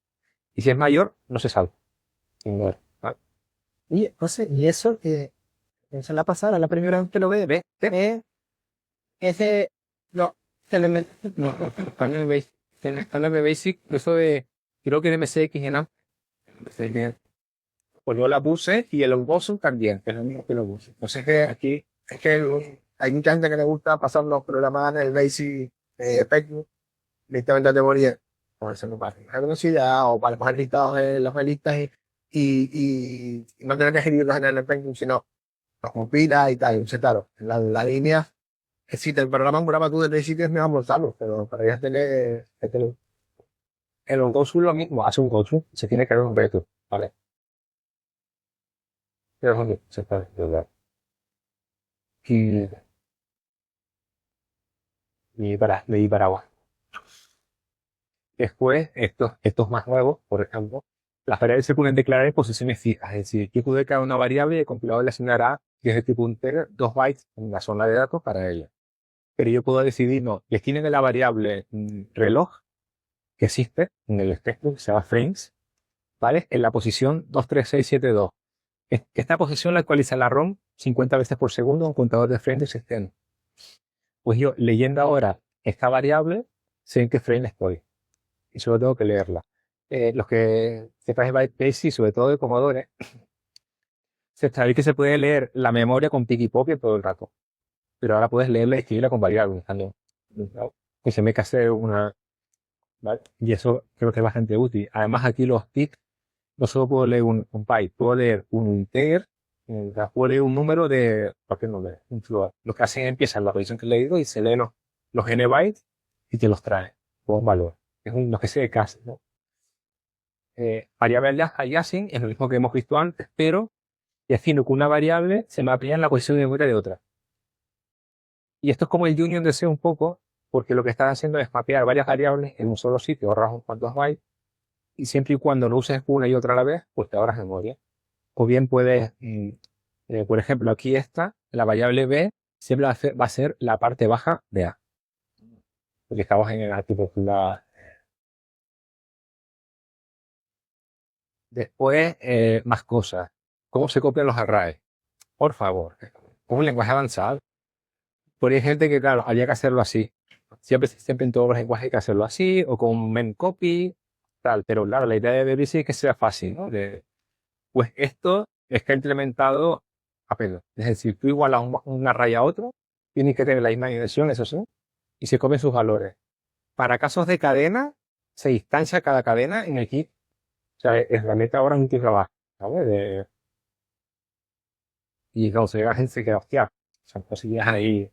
Y si es mayor, no se salta. Ignora, ¿vale? Y, José, y eso que se la pasada, la primera vez que lo ve, ese, no, No, Standard Basic, eso de, creo que de MSX en A. Pues yo la puse y el Unboxing también, que es lo mismo que lo puse. Entonces que aquí, es que hay mucha gente que le gusta pasar los programas en el Basic Spectrum, directamente a memoria, por eso no pasa la velocidad o para poner listados en las listas y no tener que escribirlos en el Spectrum, sino los compila y tal. Entonces, claro, la línea, si te programa un programa tú del Basic es mejor montarlo, pero para ya tener el Unboxing lo mismo, hace un Unboxing, se tiene que ver un vector, ¿vale? Pero ¿dónde se está desde y Paraguay. Después, estos más nuevos, por ejemplo, las variables se pueden declarar en posiciones fijas, es decir, yo puedo declarar una variable y el compilador le asignará que es de tipo integer, 2 bytes en la zona de datos para ella. Pero yo puedo decidir, no, destinen de la variable reloj que existe en el texto, que se llama frames, ¿vale? En la posición 23672. Esta posición la actualiza la ROM 50 veces por segundo, un contador de frames existente. Pues yo, leyendo ahora esta variable, sé en qué frame estoy. Y solo tengo que leerla. Los que sepáis de BaseC, sobre todo de Commodore, sabéis que se puede leer la memoria con pick y copia todo el rato. Pero ahora puedes leerla y escribirla con variables. Que se me hace una... ¿vale? Y eso creo que es bastante útil. Además, aquí los ticks no solo puedo leer un byte, puedo leer un integer, puedo leer un número de, ¿por qué no leer? Un float. Lo que hacen es empiezan la posición que he leído y se leen los n bytes y te los trae con un valor. Es una especie de cache, ¿no? Variable aliasing es lo mismo que hemos visto antes, pero defino que una variable se mapea en la posición de memoria de otra. Y esto es como el Union de C un poco, porque lo que estás haciendo es mapear varias variables en un solo sitio, ahorras unos cuantos bytes, y siempre y cuando lo uses una y otra a la vez, pues te ahorras memoria. O bien puedes, por ejemplo, aquí la variable B, siempre va a ser la parte baja de A. Porque estamos en el tipo Después, más cosas. ¿Cómo se copian los arrays? Por favor. Un lenguaje avanzado. Porque hay gente que, claro, había que hacerlo así. Siempre en todos los lenguajes hay que hacerlo así, o con memcopy, tal. Pero claro, la idea de BBC es que sea fácil, ¿no? Pues esto está implementado a pelo. Es decir, tú igualas un array a otro, tienes que tener la misma dimensión, eso sí, y se comen sus valores. Para casos de cadena, se instancia cada cadena en el kit. O sea, es realmente ahora un kit trabajo, ¿sabes? Y cuando se llega gente se queda, hostia, son cosillas ahí.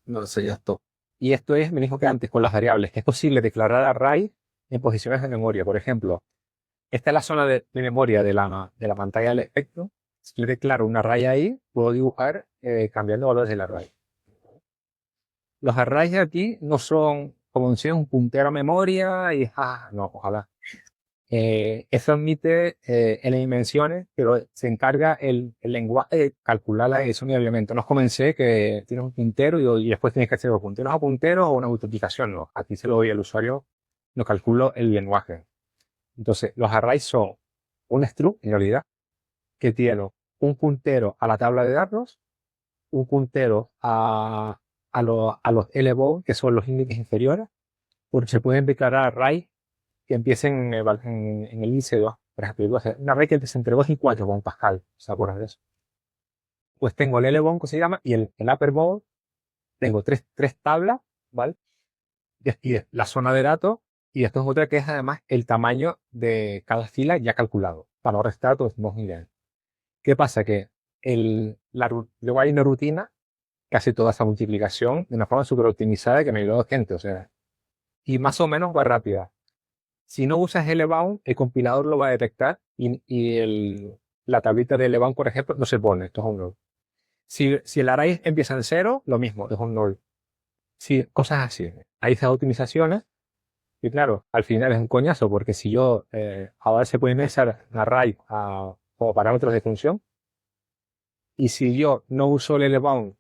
No sé, ya está. Y esto es, me dijo que antes, con las variables. Es posible declarar array en posiciones de memoria. Por ejemplo, esta es la zona de memoria de la pantalla del espectro. Si le declaro un array ahí, puedo dibujar cambiando valores del array. Los arrays de aquí no son como si un puntero a memoria y no, ojalá. Eso admite n dimensiones, pero se encarga el lenguaje de calcular la edición y obviamente. No comencé que tienes un puntero y después tienes que hacer punteros a punteros o una multiplicación. No, aquí se lo doy al usuario, no calculo el lenguaje. Entonces, los arrays son un struct, en realidad, que tiene un puntero a la tabla de datos, un puntero a los LBO, que son los índices inferiores, porque se pueden declarar arrays que empiecen en el índice 2. Por ejemplo, un array que empieza entre 2 y 4 con Pascal, ¿se acuerdan de eso? Pues tengo el LBO, que se llama, y el upper bound, tengo tres tablas, ¿vale? Y la zona de datos, y esto es otra que es además el tamaño de cada fila ya calculado, para no restar todos los niveles. ¿Qué pasa? Que luego hay una rutina que hace toda esa multiplicación de una forma súper optimizada que me ayuda a gente, o sea, y más o menos va rápida. Si no usas LBound, el compilador lo va a detectar y la tablita de LBound, por ejemplo, no se pone, esto es un null. Si el array empieza en 0, lo mismo, es un null. Si, cosas así. Hay esas optimizaciones. Y claro, al final es un coñazo, porque si yo, ahora se puede ingresar un array como parámetros de función, y si yo no uso el LBound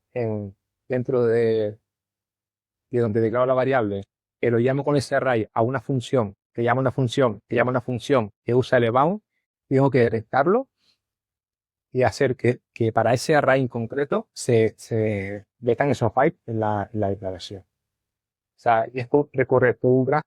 dentro de donde declaro la variable, pero llamo con ese array a una función, que llama una función, que llama una función, que usa LBound, tengo que detectarlo y hacer que para ese array en concreto se metan esos bytes en la declaración. O sea, y es recorrer todo un grafo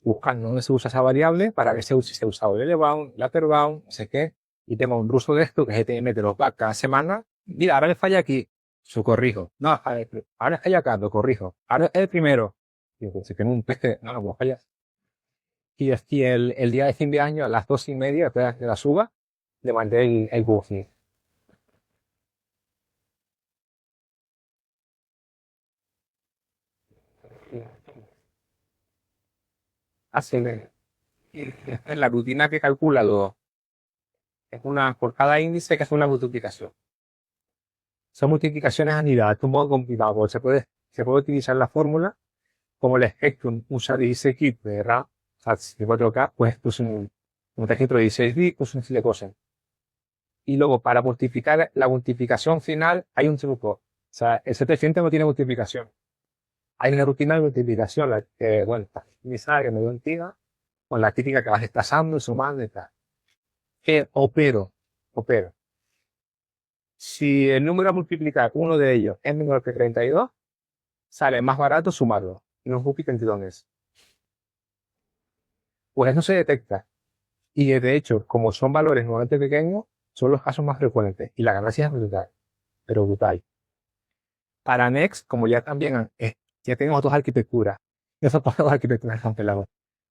buscando dónde se usa esa variable para que se ha usado el LBound, el upperbound, no sé qué, y tengo un ruso de esto que es GTM te los va cada semana. Mira, ahora le falla aquí, lo corrijo. No, ahora falla acá, lo corrijo. Ahora es el primero. Digo, si tengo un PC, no, no fallas. Y así el día de fin de año, a las 2:30, después de la suba, le mandé el buffing. Así es la rutina que calcula es por cada índice que hace una multiplicación. Son multiplicaciones anidadas, es un modo complicado, porque se puede utilizar la fórmula como el Spectrum usa 16 kits de RAM, o sea, 64K, pues un registro de 16 bits, pues un de cosas. Y luego, para multiplicar la multiplicación final, hay un truco. O sea, el 700 no tiene multiplicación. Hay una rutina de multiplicación, la que, bueno, está optimizada, que me dio antigua, con la típica que vas desplazando, sumando y tal. Opero. Si el número a multiplicar, uno de ellos, es menor que 32, sale más barato sumarlo. Y no es 32 es. Pues eso se detecta. Y de hecho, como son valores normalmente pequeños, son los casos más frecuentes. Y la ganancia es brutal. Pero brutal. Para Next, como ya también ya tenemos dos arquitecturas. Esas dos arquitecturas están pelados.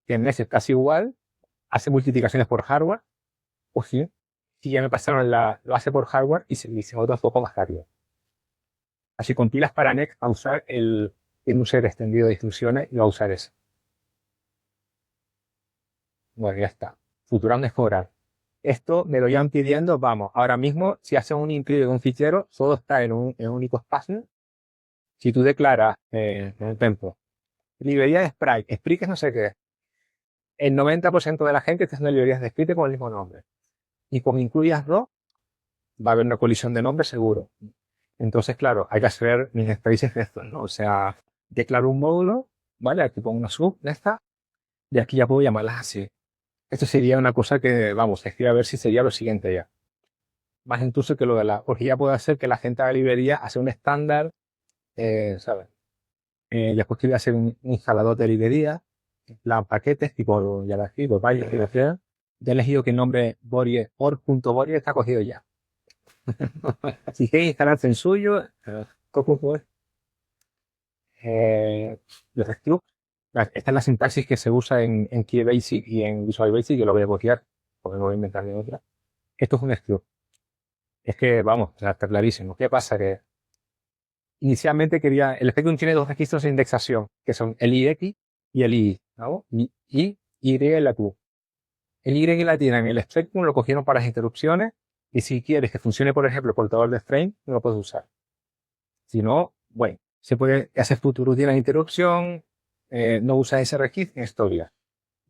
Que Next es casi igual, hace multiplicaciones por hardware, o sí, si ya me pasaron lo hace por hardware y se dice otro poco más rápido. Así compilas para Next a usar el user extendido de instrucciones y va a usar eso. Bueno, ya está. Futura mejorar. Esto me lo llevan pidiendo, vamos, ahora mismo, si haces un include de un fichero, todo está en un único espacio. Si tú declaras, por ejemplo, librería de Sprite, Sprite es no sé qué, el 90% de la gente está haciendo librerías de Sprite con el mismo nombre. Y como incluyas dos, va a haber una colisión de nombres seguro. Entonces, claro, hay que hacer mis spaces de esto, ¿no? O sea, declaro un módulo, ¿vale? Aquí pongo una sub de esta, y aquí ya puedo llamarlas así. Esto sería una cosa que, vamos, es que a ver si sería lo siguiente ya. Más incluso que lo de porque ya puedo hacer que la gente haga librería, hacer un estándar, ¿sabes? Después que voy a hacer un instalador de librería, plan paquetes, tipo, ya lo aquí, pues vaya, ya he elegido que el nombre org.borie está cogido ya. Si queréis instalarse en suyo, los scripts, esta es la sintaxis que se usa en QBasic y en Visual Basic, que lo voy a copiar, porque no voy a inventar de otra. Esto es un script. Es que, vamos, o sea, está clarísimo. ¿Qué pasa? Que inicialmente el Spectrum tiene dos registros de indexación, que son el IX y el I, ¿no? Y y la Q. El Y y la T en el Spectrum lo cogieron para las interrupciones, y si quieres que funcione, por ejemplo, el portador de frame, no lo puedes usar. Si no, bueno, se puede hacer futuro de la interrupción, no usa ese registro en historia.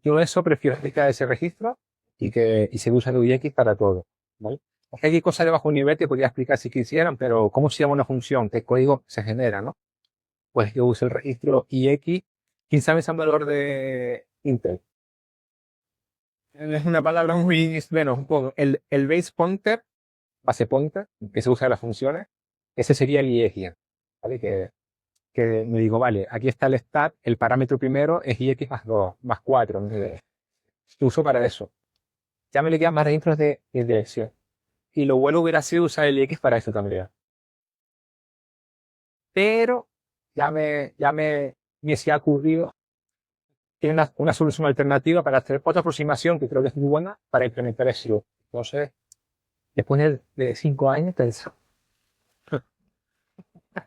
Yo eso prefiero explicar ese registro y se usa el UX para todo, ¿vale? Hay cosas de bajo nivel que podría explicar si quisieran, pero ¿cómo se llama una función? ¿Qué código se genera, no? Pues yo uso el registro IX. ¿Quién sabe ese valor de Intel? Es una palabra muy, bueno, un poco. El base pointer, base pointer, que se usa en las funciones, ese sería el IX, ¿vale? Que me digo, vale, aquí está el stat, el parámetro primero es IX más 2, más 4, ¿no? Lo uso para eso. Ya me le quedan más registros de dirección. Y lo bueno hubiera sido usar el IX para eso también. Pero me se ha ocurrido, tiene una solución alternativa para hacer otra aproximación que creo que es muy buena para implementar eso. Entonces, después de 5 años, pensó,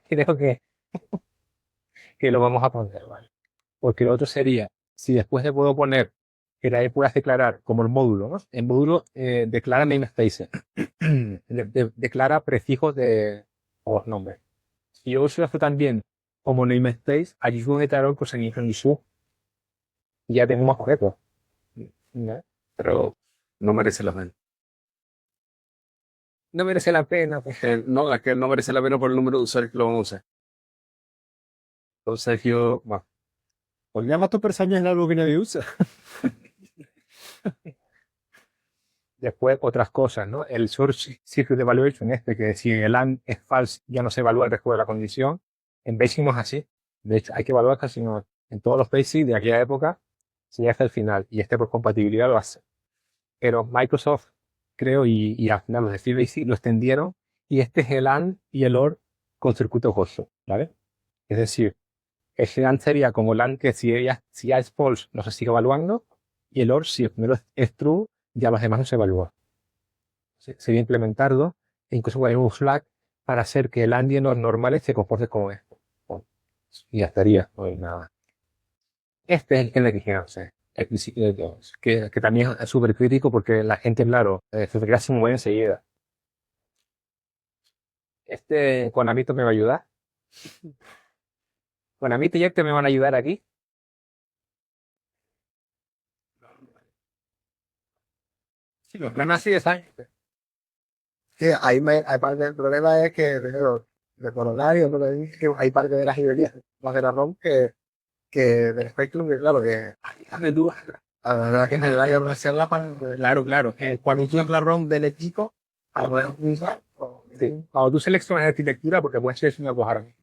creo que lo vamos a poner, ¿vale? Porque lo otro sería, si después le puedo poner que ahí puedas declarar como el módulo, ¿no? El módulo declara namespaces, declara prefijos o los nombres. Si yo uso esto también como namespace, allí voy a declarar cosas en su y ya tengo más objetos, ¿no? Pero no merece la pena. No merece la pena, pues. No, es que no merece la pena por el número de usuarios que lo van a usar. Entonces yo, bueno, Pues llama tu persaña en algo que nadie usa. Después otras cosas, ¿no? El source circuit evaluation que si el AND es false ya no se evalúa el resto de la condición. En Basic no es así. De hecho, hay que evaluar casi no. En todos los Basic de aquella época se llega hasta el final y por compatibilidad lo hace. Pero Microsoft, creo, y al final los de Basic lo extendieron y este es el AND y el OR con circuito gozo, ¿vale? Es decir, el AND sería como el AND que si ya es false no se sigue evaluando y el OR si el primero es true ya los demás no se evalúan. Sería implementarlo e incluso poner un flag para hacer que el AND y los normales se comporten como esto. Bueno, y ya estaría, no hay nada. Este es el que le dijeronse, el principio de todos, que también es súper crítico porque la gente, claro, se mueve enseguida. Con Amito me va a ayudar. Con Amito y este me van a ayudar aquí. Sí, los planes así de science. Sí, hay parte del problema es que, de coronario, ¿no? Que hay parte de las librerías más de la ROM que del Spectrum, que claro, que a la verdad que en el área comercial para, Claro. cuando tú la ROM del equipo, a poder usar, Sí. Cuando tú seleccionas arquitectura, porque puedes seleccionar pues ahora mismo,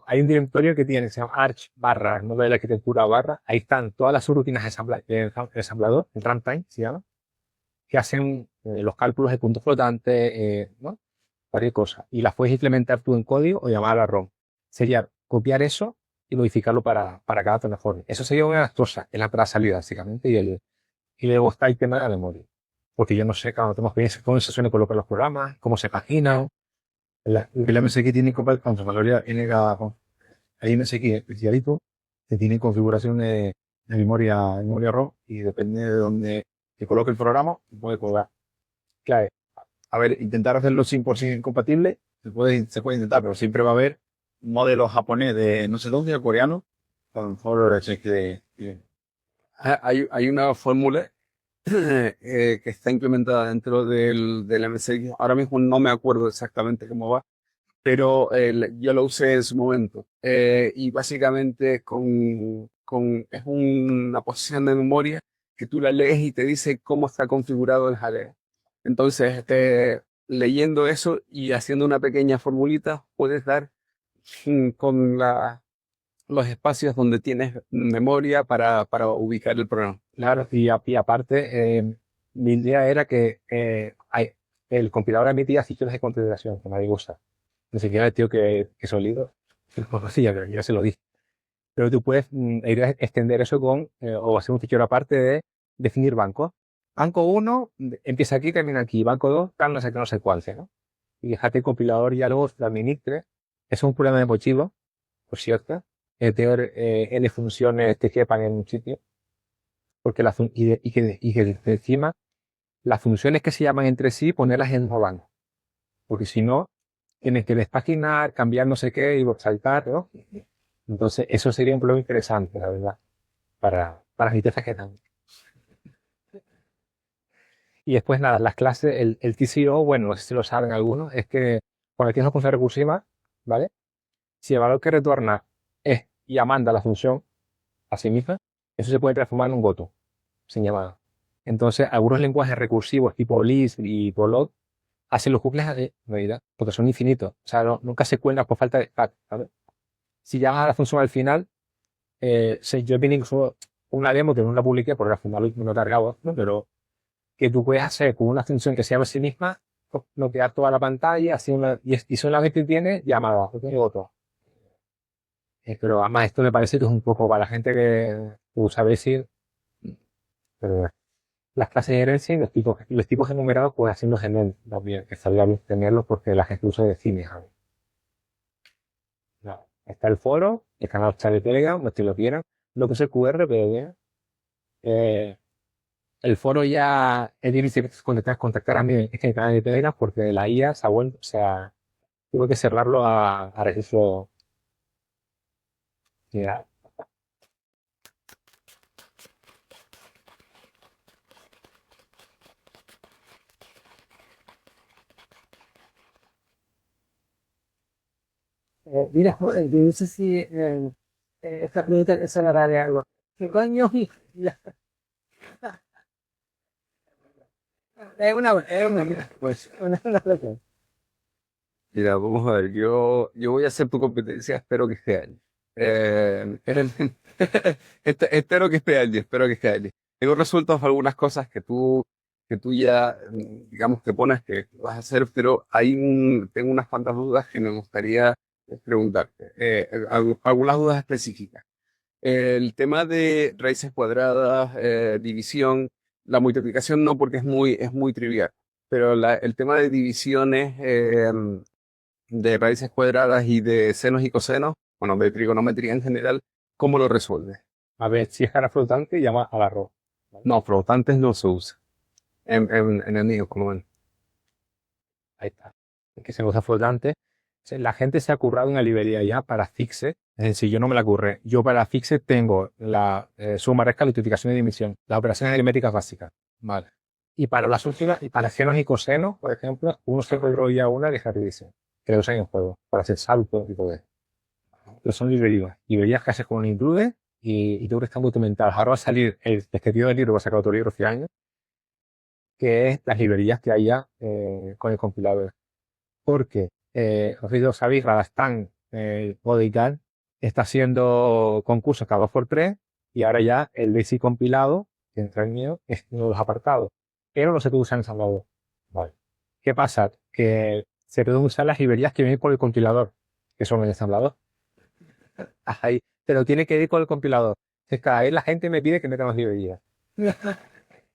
hay un directorio que tiene, se llama Arch barra, no de la arquitectura barra, ahí están todas las subrutinas de ensamblador, el runtime se llama, que hacen los cálculos de puntos flotantes, ¿no? Cualquier cosa. Y las puedes implementar tú en código o llamar a la ROM. Sería copiar eso y modificarlo para cada plataforma. Eso sería una de las cosas, es la entrada salida, básicamente, y luego está el tema de la memoria. Porque yo no sé, cuando tenemos experiencia, cómo se suelen colocar los programas, cómo se paginan. El MSX tiene con su mayoría viene hay MSX especialito que tiene configuración de memoria ROM y depende de donde se coloque el programa, puede colgar. Claro, A ver, intentar hacerlo 100% compatible, se puede intentar, pero siempre va a haber un modelo japonés de no sé dónde, o coreano, a lo mejor es que Hay una fórmula que está implementada dentro del MSX. Ahora mismo no me acuerdo exactamente cómo va, pero yo lo usé en su momento. Y básicamente es una posición de memoria que tú la lees y te dice cómo está configurado el jaleo. Entonces, leyendo eso y haciendo una pequeña formulita, puedes dar con los espacios donde tienes memoria para ubicar el programa. claro. Y aparte, mi idea era que el compilador emitía ciclos de consideración, que nadie usa. Ni siquiera el tío que solido. Pues sí, ya se lo dije. Pero tú puedes ir a extender eso o hacer un fichero aparte de definir bancos. Banco 1 empieza aquí, termina aquí. Banco 2, tal, no sé qué, no sé cuál, ¿no? Y dejarte el compilador ya luego lo administre. Eso es un problema de mochivo, por cierto. Tener N funciones te quepan en un sitio. Porque que encima las funciones que se llaman entre sí, ponerlas en un banco. Porque si no, tienes que despaginar, cambiar no sé qué y saltar, ¿no? Entonces, eso sería un problema interesante, la verdad, para las que están. Y después, nada, las clases, el TCO, bueno, no sé si lo saben algunos, es que cuando tienes una función recursiva, ¿vale? Si el valor que retorna es llamando a la función a sí misma, eso se puede transformar en un goto, sin llamada. Entonces, algunos lenguajes recursivos tipo Lisp y Prolog hacen los bucles de medida, porque son infinitos. O sea, nunca se cuelgan por falta de stack, ¿sabes? Si llamas a la función al final, yo vi incluso una demo que no la publiqué porque al final no largaba, ¿no? Pero que tú puedes hacer con una función que se llama a sí misma, bloquear toda la pantalla, y solamente tiene llamadas, no tiene otro. Pero además esto me parece que es un poco para la gente que usa decir, pero las clases de herencia y los tipos enumerados, pues haciendo genérico también, que estaría bien tenerlos porque la gente usa de cine, ¿sabes? No. Está el foro, el canal está de Telegram, no si lo quieran, lo que es el QR, pero bien. Eh, el foro ya es difícil contactar a mí en el canal de Telegram porque la IA se ha vuelto, o sea, tuve que cerrarlo a registro. Ya. Mira, joder, yo no sé si esta pregunta es la de algo. ¿Qué coño? Mira, pues una pregunta. Mira, vamos a ver, yo voy a hacer tu competencia, espero que este año. Espero que este año, espero que este año. Tengo resueltas algunas cosas que tú ya, digamos, que pones que vas a hacer, pero tengo unas cuantas dudas que me gustaría preguntarte. Algunas dudas específicas. El tema de raíces cuadradas, división, la multiplicación no porque es muy trivial, pero el tema de divisiones, de raíces cuadradas y de senos y cosenos, bueno, de trigonometría en general, ¿cómo lo resuelves? A ver, si es cara flotante, llama al arroz. No, flotantes no se usa en el mío, como ven. Ahí está. Es que se usa flotante. La gente se ha currado una librería ya para Fixe. Es decir, yo no me la curré. Yo para Fixe tengo la suma, resca, multiplicación y división. Las operaciones aritméticas básicas. Vale. Y para las últimas, y para senos y cosenos, por ejemplo, uno se desarrolla una que se dice, que lo usan en juego, para hacer saltos y todo eso. Pero son librerías que haces con un include y tú que están documentadas. Ahora va a salir el descriptivo del libro, va a sacar otro libro este año, que es las librerías que haya con el compilador. Porque, no sé si lo sabéis, Radastan, Bodical, está haciendo concursos cada 2x3 y ahora ya el Basic compilado, que entra el mío, es uno de los apartados. Pero no se puede usar en Salvador. Vale. ¿Qué pasa? Que se pueden usar las librerías que vienen con el compilador, que son el ensamblador. Ahí, pero tiene que ir con el compilador. Entonces, cada vez la gente me pide que metamos librerías.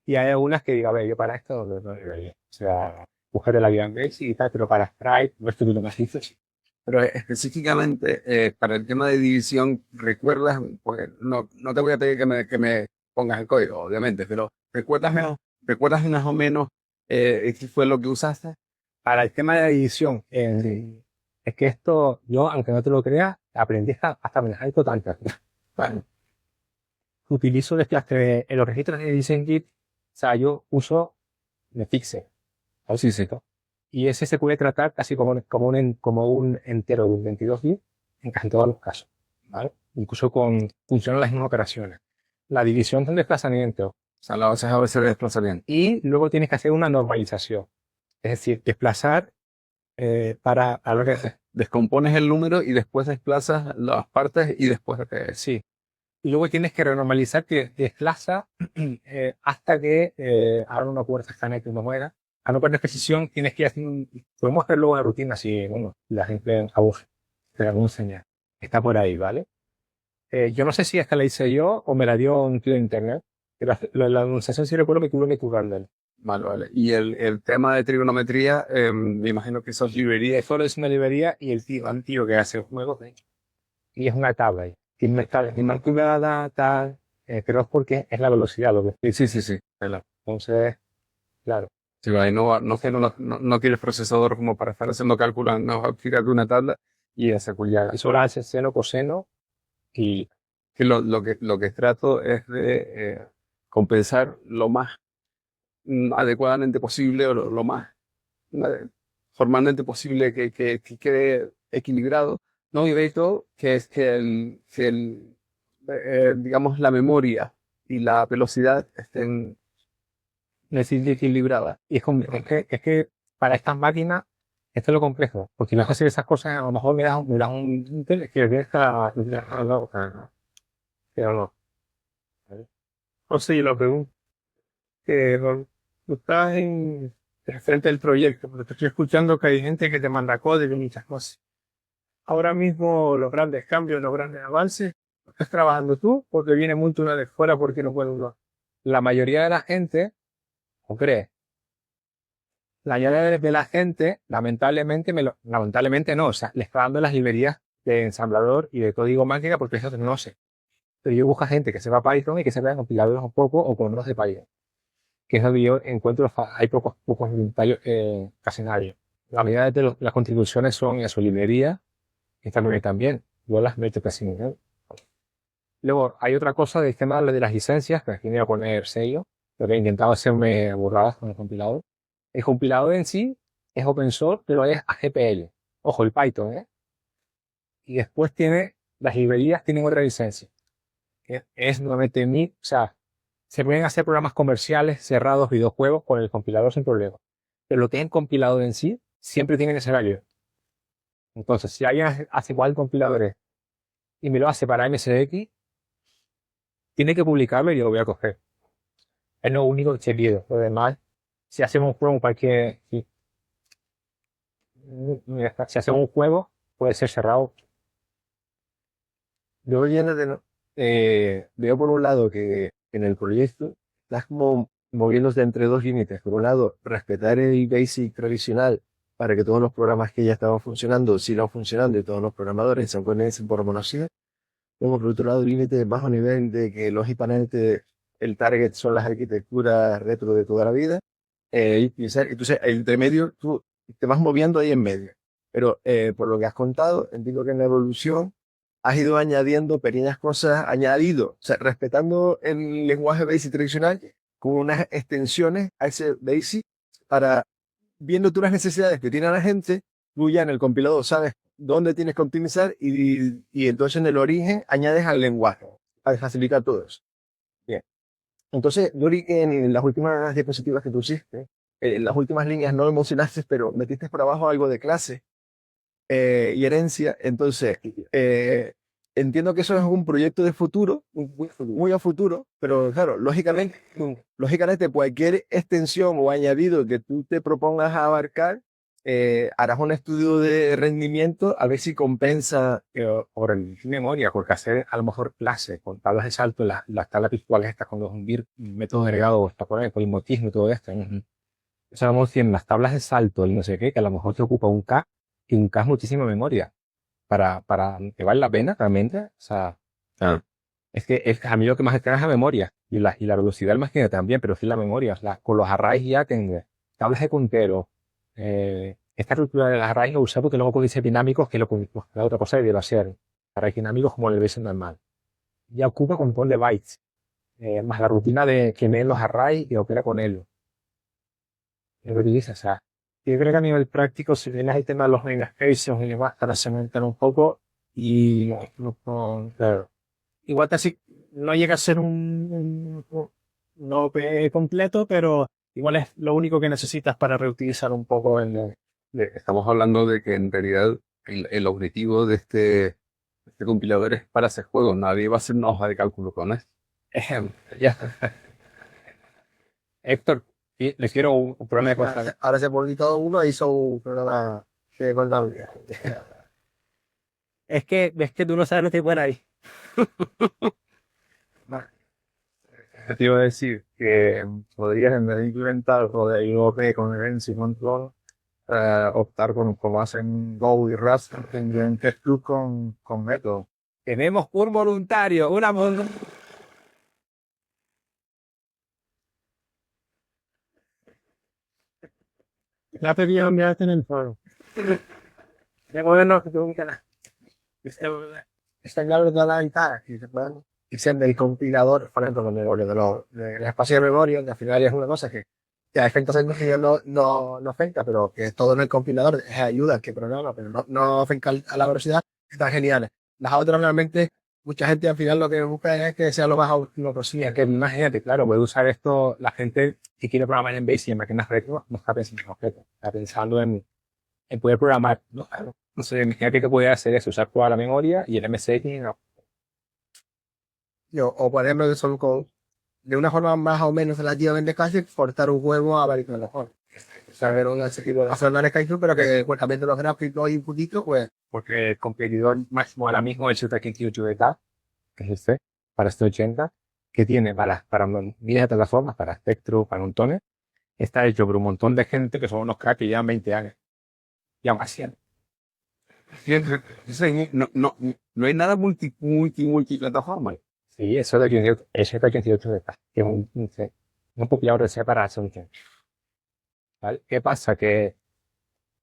Y hay algunas que digo, a ver, yo para esto no librería. O sea, buscar el avión Basic y tal, pero para Sprite, no estoy lo más dices. Pero específicamente para el tema de división, ¿recuerdas? Porque no te voy a pedir que me pongas el código, obviamente, pero ¿recuerdas más o menos qué fue lo que usaste? Para el tema de la edición, es que esto, yo, aunque no te lo creas, aprendí hasta manejar total. Vale. Utilizo desde en los registros de DesignKit, o sea, yo uso Netflix, Sí, sí. y ese se puede tratar casi como un entero de un 22 bits en casi todos los casos, ¿vale? Incluso funcionan las mismas operaciones. La división del desplazamiento, O sea, lo haces a veces de desplazamiento. y luego tienes que hacer una normalización. Es decir, desplazar para a lo que Descompones el número y después desplazas las partes y después sí. Y luego tienes que renormalizar que desplaza hasta que ahora no me acuerdo exactamente cómo era. A no perder precisión tienes que hacer podemos hacer luego una rutina si, bueno, la gente a vos te la enseñar. Está por ahí, ¿vale? Yo no sé si es que la hice yo o me la dio un tío de internet. Pero la anunciación sí recuerdo que tuve que curarla. Vale, vale. Y el tema de trigonometría, me imagino que sos librería. Solo es una librería y el tío que hace juegos, y es una tabla ahí. Tiene una tabla inmaculada, tal, pero es porque es la velocidad lo que Sí, sí, sí. claro. Entonces, claro. Sí, vale, no quieres procesador como para estar haciendo cálculos, no, fíjate una tabla y hacer culiar. Y solo hace seno, coseno y Que lo que trato es de compensar lo más adecuadamente posible o lo más formalmente posible que quede equilibrado. No y todo que es digamos, la memoria y la velocidad estén equilibradas. y es que para estas máquinas esto es lo complejo, porque no es hacer esas cosas, a lo mejor me das un que deja, pero no. ¿Vale? O sea, yo lo pregunto, que tú estás frente del proyecto, porque te estoy escuchando que hay gente que te manda código y muchas cosas. Ahora mismo los grandes cambios, los grandes avances, ¿estás trabajando tú porque viene mucho una de fuera porque no puede uno? La mayoría de la gente, ¿o crees? La mayoría de la gente, lamentablemente, lamentablemente no, o sea, le está dando las librerías de ensamblador y de código máquina porque eso no sé. Pero yo busco gente que sepa Python y que sepa compiladores un poco o con los de Python. Que es donde yo encuentro, hay pocos voluntarios, casi nadie. La mayoría de las contribuciones son en su librería, y también. Yo las meto casi en. Luego, hay otra cosa del tema de las licencias, que aquí me voy a poner sello, lo que he intentado hacerme burradas con el compilador. El compilador en sí es open source, pero es AGPL. Ojo, el Python, ¿eh? Y después las librerías tienen otra licencia, que es nuevamente o sea, se pueden hacer programas comerciales, cerrados, videojuegos con el compilador sin problema. Pero lo que es el compilador en sí, siempre tiene ese valor. Entonces, si alguien hace igual compiladores y me lo hace para MSX, tiene que publicarlo y yo lo voy a coger. Es lo único que te pido. Lo demás, si hacemos un juego cualquier, si hacemos un juego, puede ser cerrado. Yo veo por un lado que en el proyecto estás como moviéndose entre dos límites. Por un lado, respetar el basic tradicional para que todos los programas que ya estaban funcionando sigan funcionando y todos los programadores se conecten por monosidad. Luego, por otro lado, el límite más a nivel de que los panel el target son las arquitecturas retro de toda la vida. Entonces, el intermedio, tú te vas moviendo ahí en medio. Pero por lo que has contado, entiendo que en la evolución has ido añadiendo pequeñas cosas, o sea, respetando el lenguaje basic tradicional, con unas extensiones a ese BASIC para, viendo tú las necesidades que tiene la gente, tú ya en el compilador sabes dónde tienes que optimizar y entonces en el origen añades al lenguaje para facilitar todo eso. Bien. Entonces, yo vi que en las últimas diapositivas que tú hiciste, en las últimas líneas no lo mencionaste, pero metiste por abajo algo de clase y herencia. Entonces, entiendo que eso es un proyecto de futuro, muy a futuro, pero claro, lógicamente cualquier extensión o añadido que tú te propongas abarcar, harás un estudio de rendimiento a ver si compensa. Por el memoria, porque hacer a lo mejor clases con tablas de salto, las tablas virtuales estas con los métodos agregados, está por ahí, polimotismo y todo esto. Sabemos si en las tablas de salto, el no sé qué, que a lo mejor te ocupa un K, y un K es muchísima memoria. Para que vale la pena realmente. O sea, Claro. es que a mí lo que más extraña es la memoria y la velocidad almacenamiento también, pero sí la memoria. O sea, con los arrays ya tengo tablas de puntero. Esta estructura de los arrays lo usé porque luego puedo ser dinámicos, que la otra cosa que debe ser arrays dinámicos como el base normal. Ya ocupa un montón de bytes, más la rutina de que leen los arrays y opera con ellos. Es lo que dice, o sea, yo creo que a nivel práctico, si vienes el tema de los namespaces y demás, para cementar un poco y claro. Igual casi no llega a ser un OP completo, pero igual es lo único que necesitas para reutilizar un poco Estamos hablando de que en realidad el objetivo de este compilador es para hacer juegos. Nadie va a hacer una hoja de cálculo con esto. Ejemplo, ya. Héctor, sí, le quiero un programa de cosas. Ahora se publicó uno y hizo un programa de contabilidad. Es que tú no sabes lo que hay ahí. Te iba a decir que podrías en vez de implementar lo de IoT con herencia y control, optar con como hacen Go y Rust, en TestFlow con métodos. Tenemos un voluntario, la pedí enviarte en el foro. De gobierno que tengo un canal. Está claro de la ventana y se pueden irse del compilador, por ejemplo, del espacio de memoria, donde al final es una cosa que a efectos sencillos no afecta, pero que todo en el compilador es ayuda que programa, pero no afecta a la velocidad, están geniales. Las otras realmente, mucha gente al final lo que busca es que sea lo más óptimo posible. Es que imagínate, claro, puede usar esto la gente que quiere programar en Basic y en máquinas retro, no está pensando en objetos, está pensando en poder programar. No, claro. Entonces, imagínate que puede hacer eso, usar toda la memoria y el MSX no. O por ejemplo, que son de una forma más o menos relativamente fácil, exportar un juego a varios mejor. Saber un tipo de hacer una Skype, pero que pues, también de los gráficos y putitos, pues. Porque el competidor máximo ahora mismo es el Z508 de TAP, que es este, para este 80, que tiene para miles de plataformas, para Spectrum, para montones, está hecho por un montón de gente que son unos cracks que llevan 20 años. Y aún así, No hay nada multiplataforma. sí, eso de 508, ese Z508 de TAP, que es un compilador de C para Solution. ¿Vale? ¿Qué pasa? Que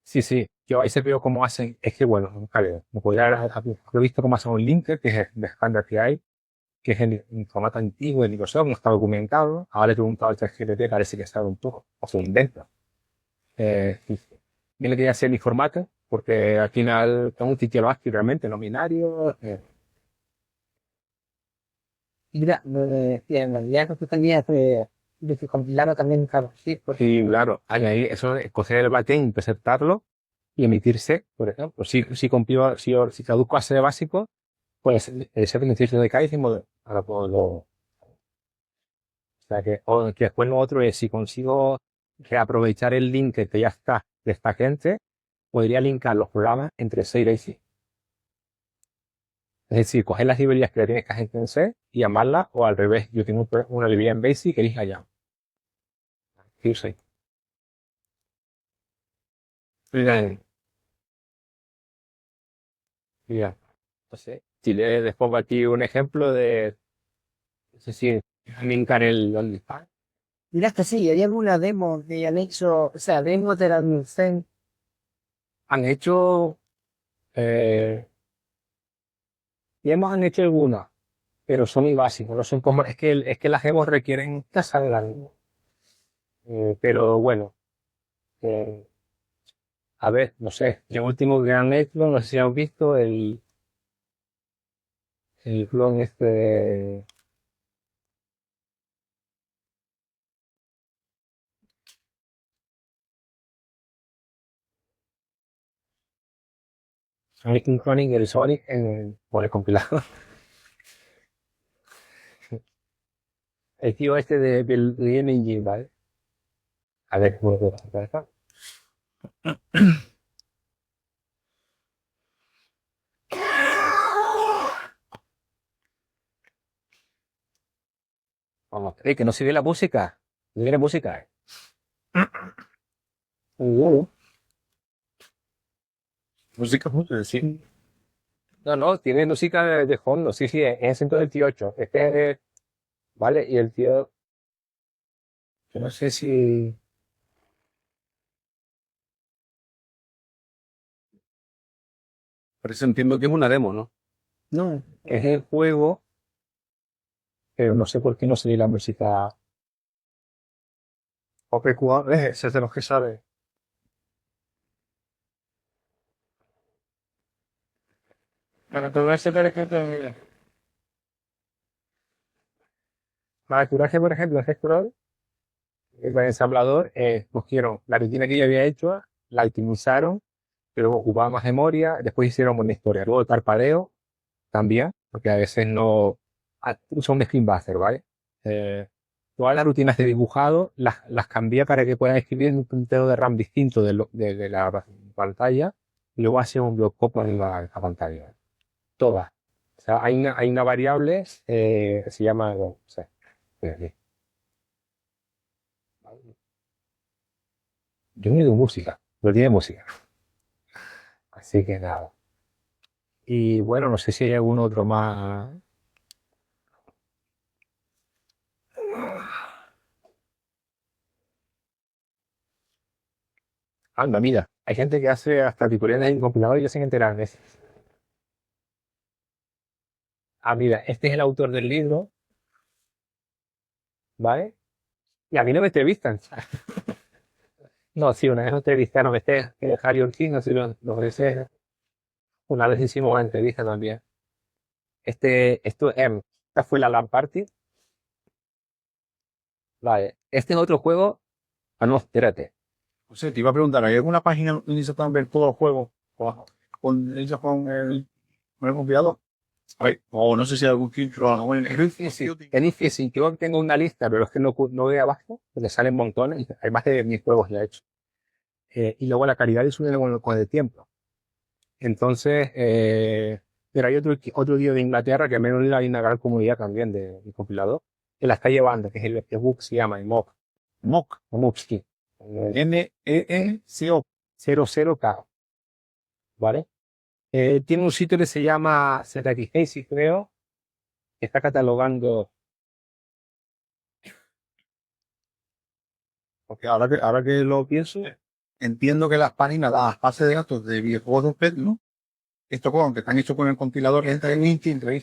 sí, yo ahí se veo cómo hacen, es que bueno, vale, me podría haber visto cómo hacen un linker, que es de Standard PI, que es el formato antiguo de Microsoft, no está documentado. Ahora le he preguntado al ChatGPT, parece que sabe un poco, o se inventa. Sí. Bien le quería hacer mi formato, porque al final tengo un sitio ASCII realmente, no binario. Mira, en realidad no tú tenías de compilarlo también, claro, sí, porque Sí, claro, añadir eso, coger el backend, interceptarlo y emitirse, por ejemplo. Si compilo, si traduzco a C básico, pues ese beneficio de Kaizen, ahora puedo o sea que después lo otro es si consigo reaprovechar el link que ya está de esta gente, podría linkar los programas entre C y Basic. Es decir, coger las librerías que ya tiene esta gente en C y llamarla, o al revés, yo tengo una librería en Basic que elija ya. Sí. Bien. Bien. Entonces, si les pongo aquí un ejemplo de, no sé si linkar el OnlyFans. mira que sí, hay alguna demo que han hecho, o sea, demo de la Zen. Han hecho, demos han hecho algunas, pero son muy básicos, no son como, es que las demos requieren que salgan. Pero bueno, eh, a ver, no sé, el último que han hecho, no sé si han visto el clon este de Sonic Incronic, el Sonic por el compilador. El tío este de Belgian Engine, ¿vale? A ver cómo lo puedo hacer acá. Vamos, que no se ve la música. No viene música. Música, sí. No, no, tiene música de fondo. Sí, sí, es el 128. Este es, ¿vale? Y el tío, yo no sé si, Por eso entiendo que es una demo, ¿no? no, es el juego, pero no sé por qué no se ve la música. OP4, ese es de los que sabe. Para todo ese, por ejemplo, mira. Para capturarse, por ejemplo, el scroll, el ensamblador, cogieron la rutina que yo había hecho, la optimizaron, pero ocupaba más memoria, después hicieron una historia. Luego el parpadeo también, porque a veces no usa un screen buster, ¿vale? Todas las rutinas de dibujado las cambié para que puedan escribir en un puntero de RAM distinto de la pantalla y luego hace un block pop en la pantalla. Todas. O sea, hay una variable que se llama, no sé, espera, yo no digo música, pero tiene música. Así que nada. Y bueno, no sé si hay algún otro más. Anda, mira, hay gente que hace hasta tutoriales en compilador y yo sin enterarme. Ah, mira, este es el autor del libro, ¿vale? Y a mí no me entrevistan. No, sí, una vez me entrevistaron, este es Harry Ortiz, no sé si lo veces. Una vez hicimos una entrevista también. Esta fue la LAN Party. Vale, este es otro juego. Ah, no, espérate. O sea, te iba a preguntar, ¿hay alguna página donde se puedan ver todos los juegos con el compilador? A ver, o no sé si hay algún filtro o algo en el Es difícil. Yo tengo una lista, pero es que no veo abajo, donde salen montones. Hay más de 1000 juegos ya hechos. Y luego la calidad es una con el tiempo. Entonces, pero hay otro tío de Inglaterra que me une a una gran comunidad también de compilador, que la está llevando, que es el book se llama, el MOC, Mock, o Mopsky, NEECO. 00K, ¿vale? Tiene un sitio que se llama ZXAcy, creo, que está catalogando. Porque ahora que lo pienso, entiendo que las páginas, las bases de datos de videojuegos de PET, ¿no? Estos juegos que están hechos con el compilador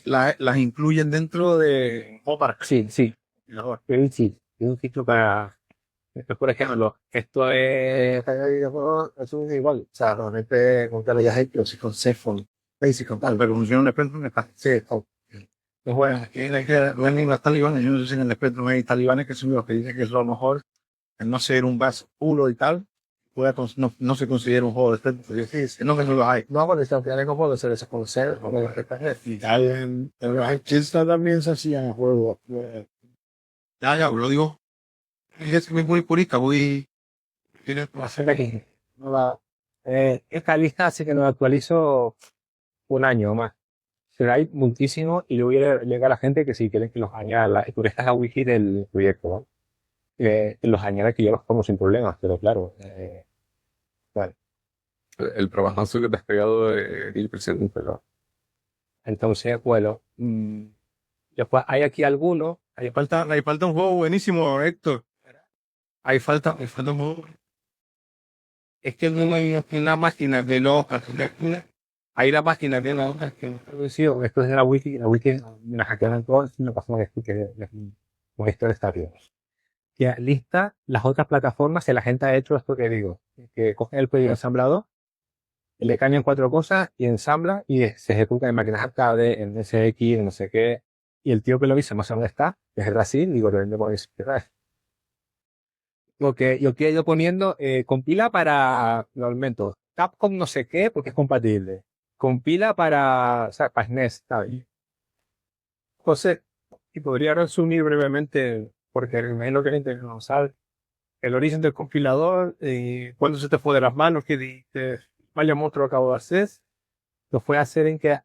las incluyen dentro de Sí, sí, pero sí, tiene un ciclo para. Por ejemplo, esto es. Eso es igual. O sea, normalmente con que ya hecho, si con Cephon, Basic, con tal. pero funciona en el Spectrum está. Sí, Pues bueno, aquí hay que ven los talibanes, yo no sé si en el Spectrum hay talibanes que son los que dicen que eso a lo mejor, el no ser un bus puro y tal, no se considera un juego de Spectrum. Sí, no que no lo hay. no hago distanciar con juegos, se les conocer, con el Y tal, en los Chester también se hacían juegos. Ya, lo digo. Es muy purista, tiene Va a ser aquí. Esta lista hace que nos actualizo un año o más. Pero hay muchísimo y luego llega la gente que si quieren que los añada, tú estás a wiki del proyecto, ¿no? Los añade que yo los pongo sin problemas, pero claro, vale. El trabajazo que te has pegado de ir presente, pero Entonces, bueno, después hay aquí algunos, Ahí falta un juego buenísimo, Héctor. Ahí falta un juego. es que no hay una máquina de los Hay la página que la que esto es de la wiki me la hackearon todos y me pasó con esto de estar bien. Que lista las otras plataformas que la gente ha hecho esto que digo, que cogen el código ensamblado, le cambian 4 cosas y ensambla y se ejecuta en máquinas arcade, en SX, en no sé qué, y el tío que lo hizo no sé dónde está, que es de Brasil, digo, ¿dónde podéis esperar? Lo que yo he ido poniendo, compila para los métodos. Capcom no sé qué, porque es compatible. Compila para, o sea, para SNES, ¿sabes? José, y podría resumir brevemente, porque me imagino que la gente no sabe, el origen del compilador, cuando se te fue de las manos, que dijiste, vaya monstruo acabo de hacer, lo fue a hacer en que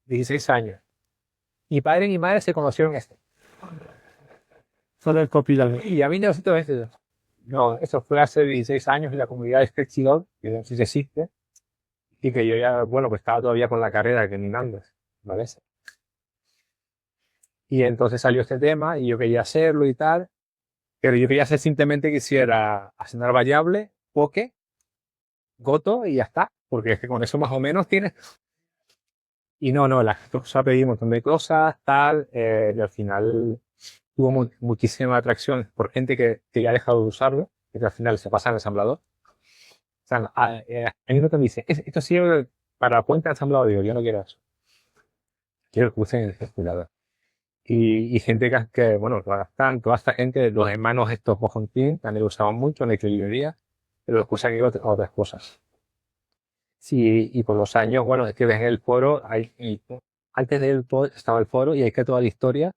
16 años. Mi padre y mi madre se conocieron esto. Solo el compilador. Y a mí 1922. No, eso fue hace 16 años y la comunidad de Sketchdoc, que no sé si existe, y que yo ya, bueno, pues estaba todavía con la carrera que ni antes, ¿vale? Y entonces salió este tema y yo quería hacerlo y tal, pero yo quería hacer simplemente que hiciera asignar variable, poke, goto y ya está, porque es que con eso más o menos tienes. Y no, la cosa pedí un montón de cosas, tal, y al final tuvo muchísima atracción por gente que ya ha dejado de usarlo, que al final se pasa al ensamblador. O sea, a mí no te dice, esto sirve para la cuenta de ensamblado, digo, yo no quiero eso. Quiero que usen el ensamblador. Y gente bueno, toda esta gente, los hermanos estos Mojontín, también lo usaban mucho en la librería, pero lo usan en otras cosas. Sí, y por los años, bueno, es que ves en el foro, antes del foro estaba el foro y hay que toda la historia,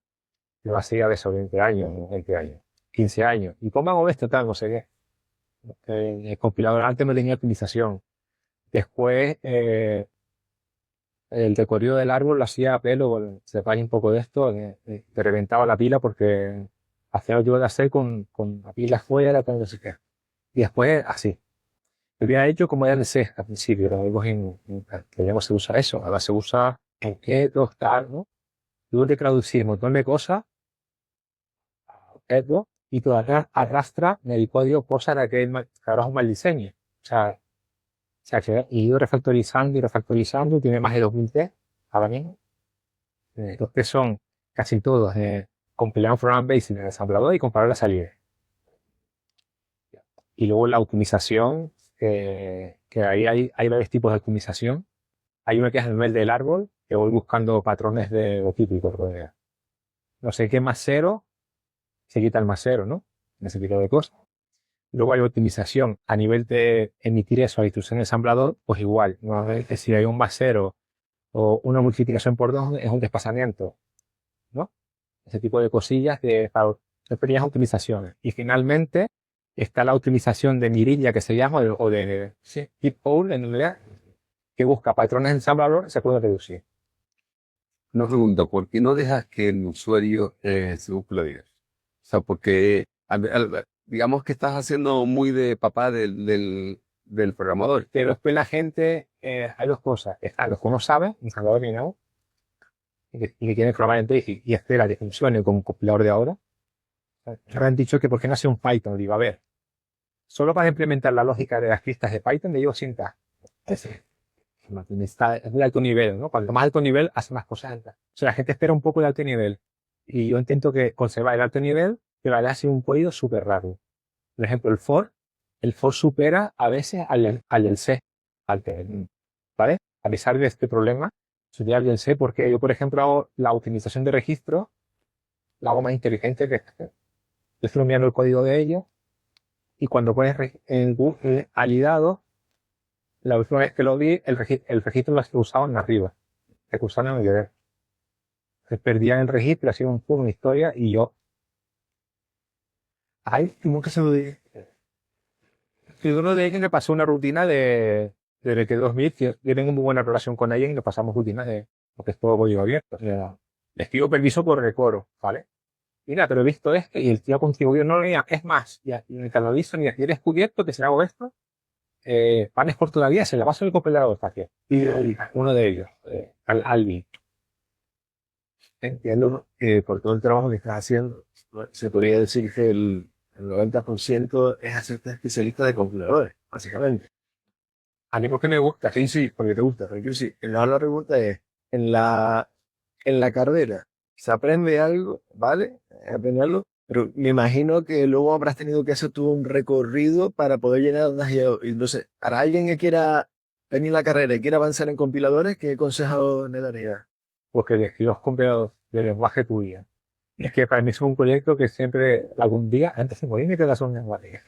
que va a seguir de sobre 20 años, 20 años, 15 años. ¿Y cómo hago esto? Tal, no sé qué. El compilador antes no tenía optimización. Después, el recorrido del árbol lo hacía a pelo, sepáis un poco de esto, te reventaba la pila porque hacía lo que iba a hacer con la pila fuera, con no sé qué. Y después, así. Lo había hecho como DLC al principio, pero luego que ya no se usa eso, ahora se usa objetos, tal, ¿no? Tuve que traducir un montón de cosas a objetos y todavía arrastra en el código cosas de que ahora es un mal diseño. O sea, que he ido refactorizando y refactorizando, tiene más de 2000 ahora mismo. Los que son casi todos compilados Program Basic en el ensamblador y comparar la salida. Y luego la optimización, que ahí hay varios tipos de optimización. Hay uno que es el nivel del árbol, que voy buscando patrones de lo típico. Pues, no sé qué más cero, se quita el más cero, ¿no? En ese tipo de cosas. Luego hay optimización a nivel de emitir eso a la instrucción de ensamblador, pues igual, ¿no? Es decir, hay un más cero o una multiplicación por 2 es un desplazamiento, ¿no? Ese tipo de cosillas para pequeñas optimizaciones. Y finalmente está la optimización de mirilla que se llama, o de keep all en realidad, que busca patrones de ensamblador que se pueden reducir. Una pregunta, ¿por qué no dejas que el usuario se busque la vida? O sea, porque digamos que estás haciendo muy de papá del programador. Pero después la gente, hay dos cosas. Están los que uno sabe, un ensamblador que no, y que tiene que programar y espera que funcione como un compilador de ahora. Me han dicho que por qué no hace un Python. Digo, a ver, solo para implementar la lógica de las pistas de Python le llevo sintaxis. Está de alto nivel, ¿no? Cuanto más alto nivel, hace más cosas altas. O sea, la gente espera un poco de alto nivel. Y yo intento que conservar el alto nivel, pero le hace un código súper rápido. Por ejemplo, el for supera a veces al del C, ¿vale? A pesar de este problema, sería el del C, porque yo, por ejemplo, hago la optimización de registro, la hago más inteligente que este. Yo estoy enviando el código de ello, y cuando pones en Google alidado, la última vez que lo vi, el registro lo usaban arriba, que usaban en el deber. Se perdían el registro, hacían una historia, y yo, ay, nunca se lo dije. Y uno de ellos me pasó una rutina de que 2000, que yo tengo muy buena relación con ella y nos pasamos rutinas de lo que es todo código abierto. O sea, les pido permiso por recoro, ¿vale? Mira, pero he visto esto y el tío contribuyó, no leía, es más, ya, y me canalizo, mira, si he descubierto que si hago esto, panes por todavía, se la paso el compilador fácil. Y uno de ellos, Alvin. Entiendo que por todo el trabajo que estás haciendo, se podría decir que el 90% es hacerte especialista de compiladores, básicamente. A mí porque me gusta. Sí, sí, porque te gusta. Pero yo sí. La pregunta es, en la carrera, ¿se aprende algo? ¿Vale? Aprende algo. Pero me imagino que luego habrás tenido que hacer tú un recorrido para poder llenar donde has llegado. Y entonces, para alguien que quiera venir a la carrera y quiera avanzar en compiladores, ¿qué consejo le daría? Porque elegí los compiladores de lenguaje tuya. Es que para mí es un proyecto que siempre, algún día, antes de morir, me quedas un lenguaje.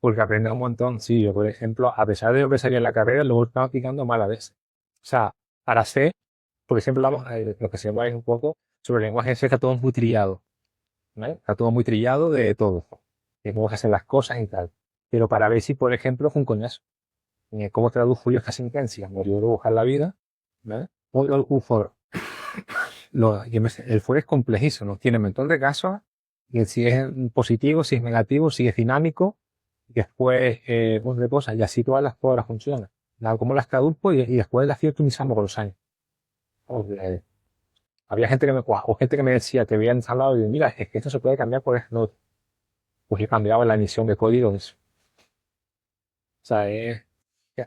Porque aprendo un montón. Sí, yo, por ejemplo, a pesar de lo que salía en la carrera, luego estaba aplicando mal a veces. O sea, para C, porque siempre hablamos, lo que se llama es un poco sobre el lenguaje C, está todo muy trillado. ¿Vale? Está todo muy trillado de todo. De cómo se hacen las cosas y tal. Pero para ver si, por ejemplo, fue un coñazo. ¿Cómo tradujo yo esta sentencia? Me dio buscar la vida. ¿Vale? Un for. El for es complejísimo, ¿no? Tiene un montón de casos. Y si es positivo, si es negativo, si es dinámico. Y después, un montón de cosas. Y así todas las funciones. Cómo las traduzco y después las fui optimizando con los años. Porque había gente que o gente que me decía que había ensalado y mira, es que esto se puede cambiar por esto. No, pues yo cambiaba la emisión de código. O sea,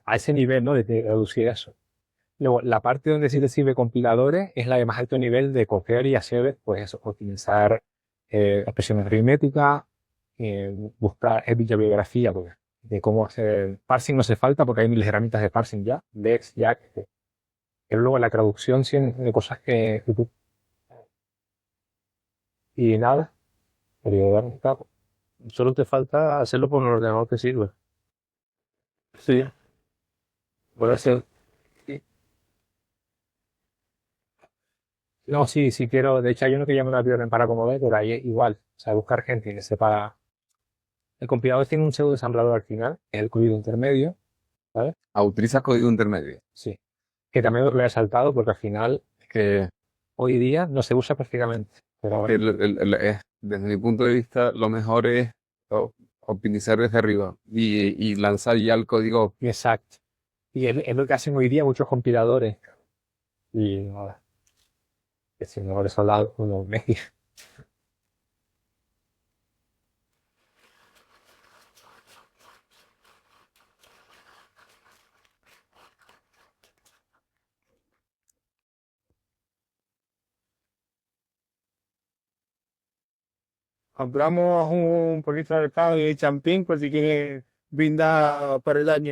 a ese nivel, ¿no? De reducir eso. Luego, la parte donde sí te sirve compiladores es la de más alto nivel de coger y hacer, pues eso, optimizar expresiones aritméticas, buscar bibliografía, porque de cómo hacer parsing no hace falta porque hay miles de herramientas de parsing ya, Dex, Jack, pero luego la traducción sí, de cosas que tú. Y nada, quería dar un cabo. Solo te falta hacerlo por un ordenador que sirve. Sí, puede ser. No, sí, sí quiero. De hecho, hay uno que llama una pierna para como ve, pero ahí igual. O sea, buscar gente que sepa. El compilador tiene un pseudo ensamblador al final, que es el código intermedio, ¿sabes? Ah, utilizas código intermedio. Sí. Que también lo he saltado porque al final, Es que hoy día, no se usa prácticamente. Pero bueno, desde mi punto de vista, lo mejor es optimizar desde arriba y lanzar ya el código. exacto. Y es lo que hacen hoy día muchos compiladores. Y nada, que si no, eso lado uno me. Compramos un poquito de pescado y champín por si quieres brindar por el año.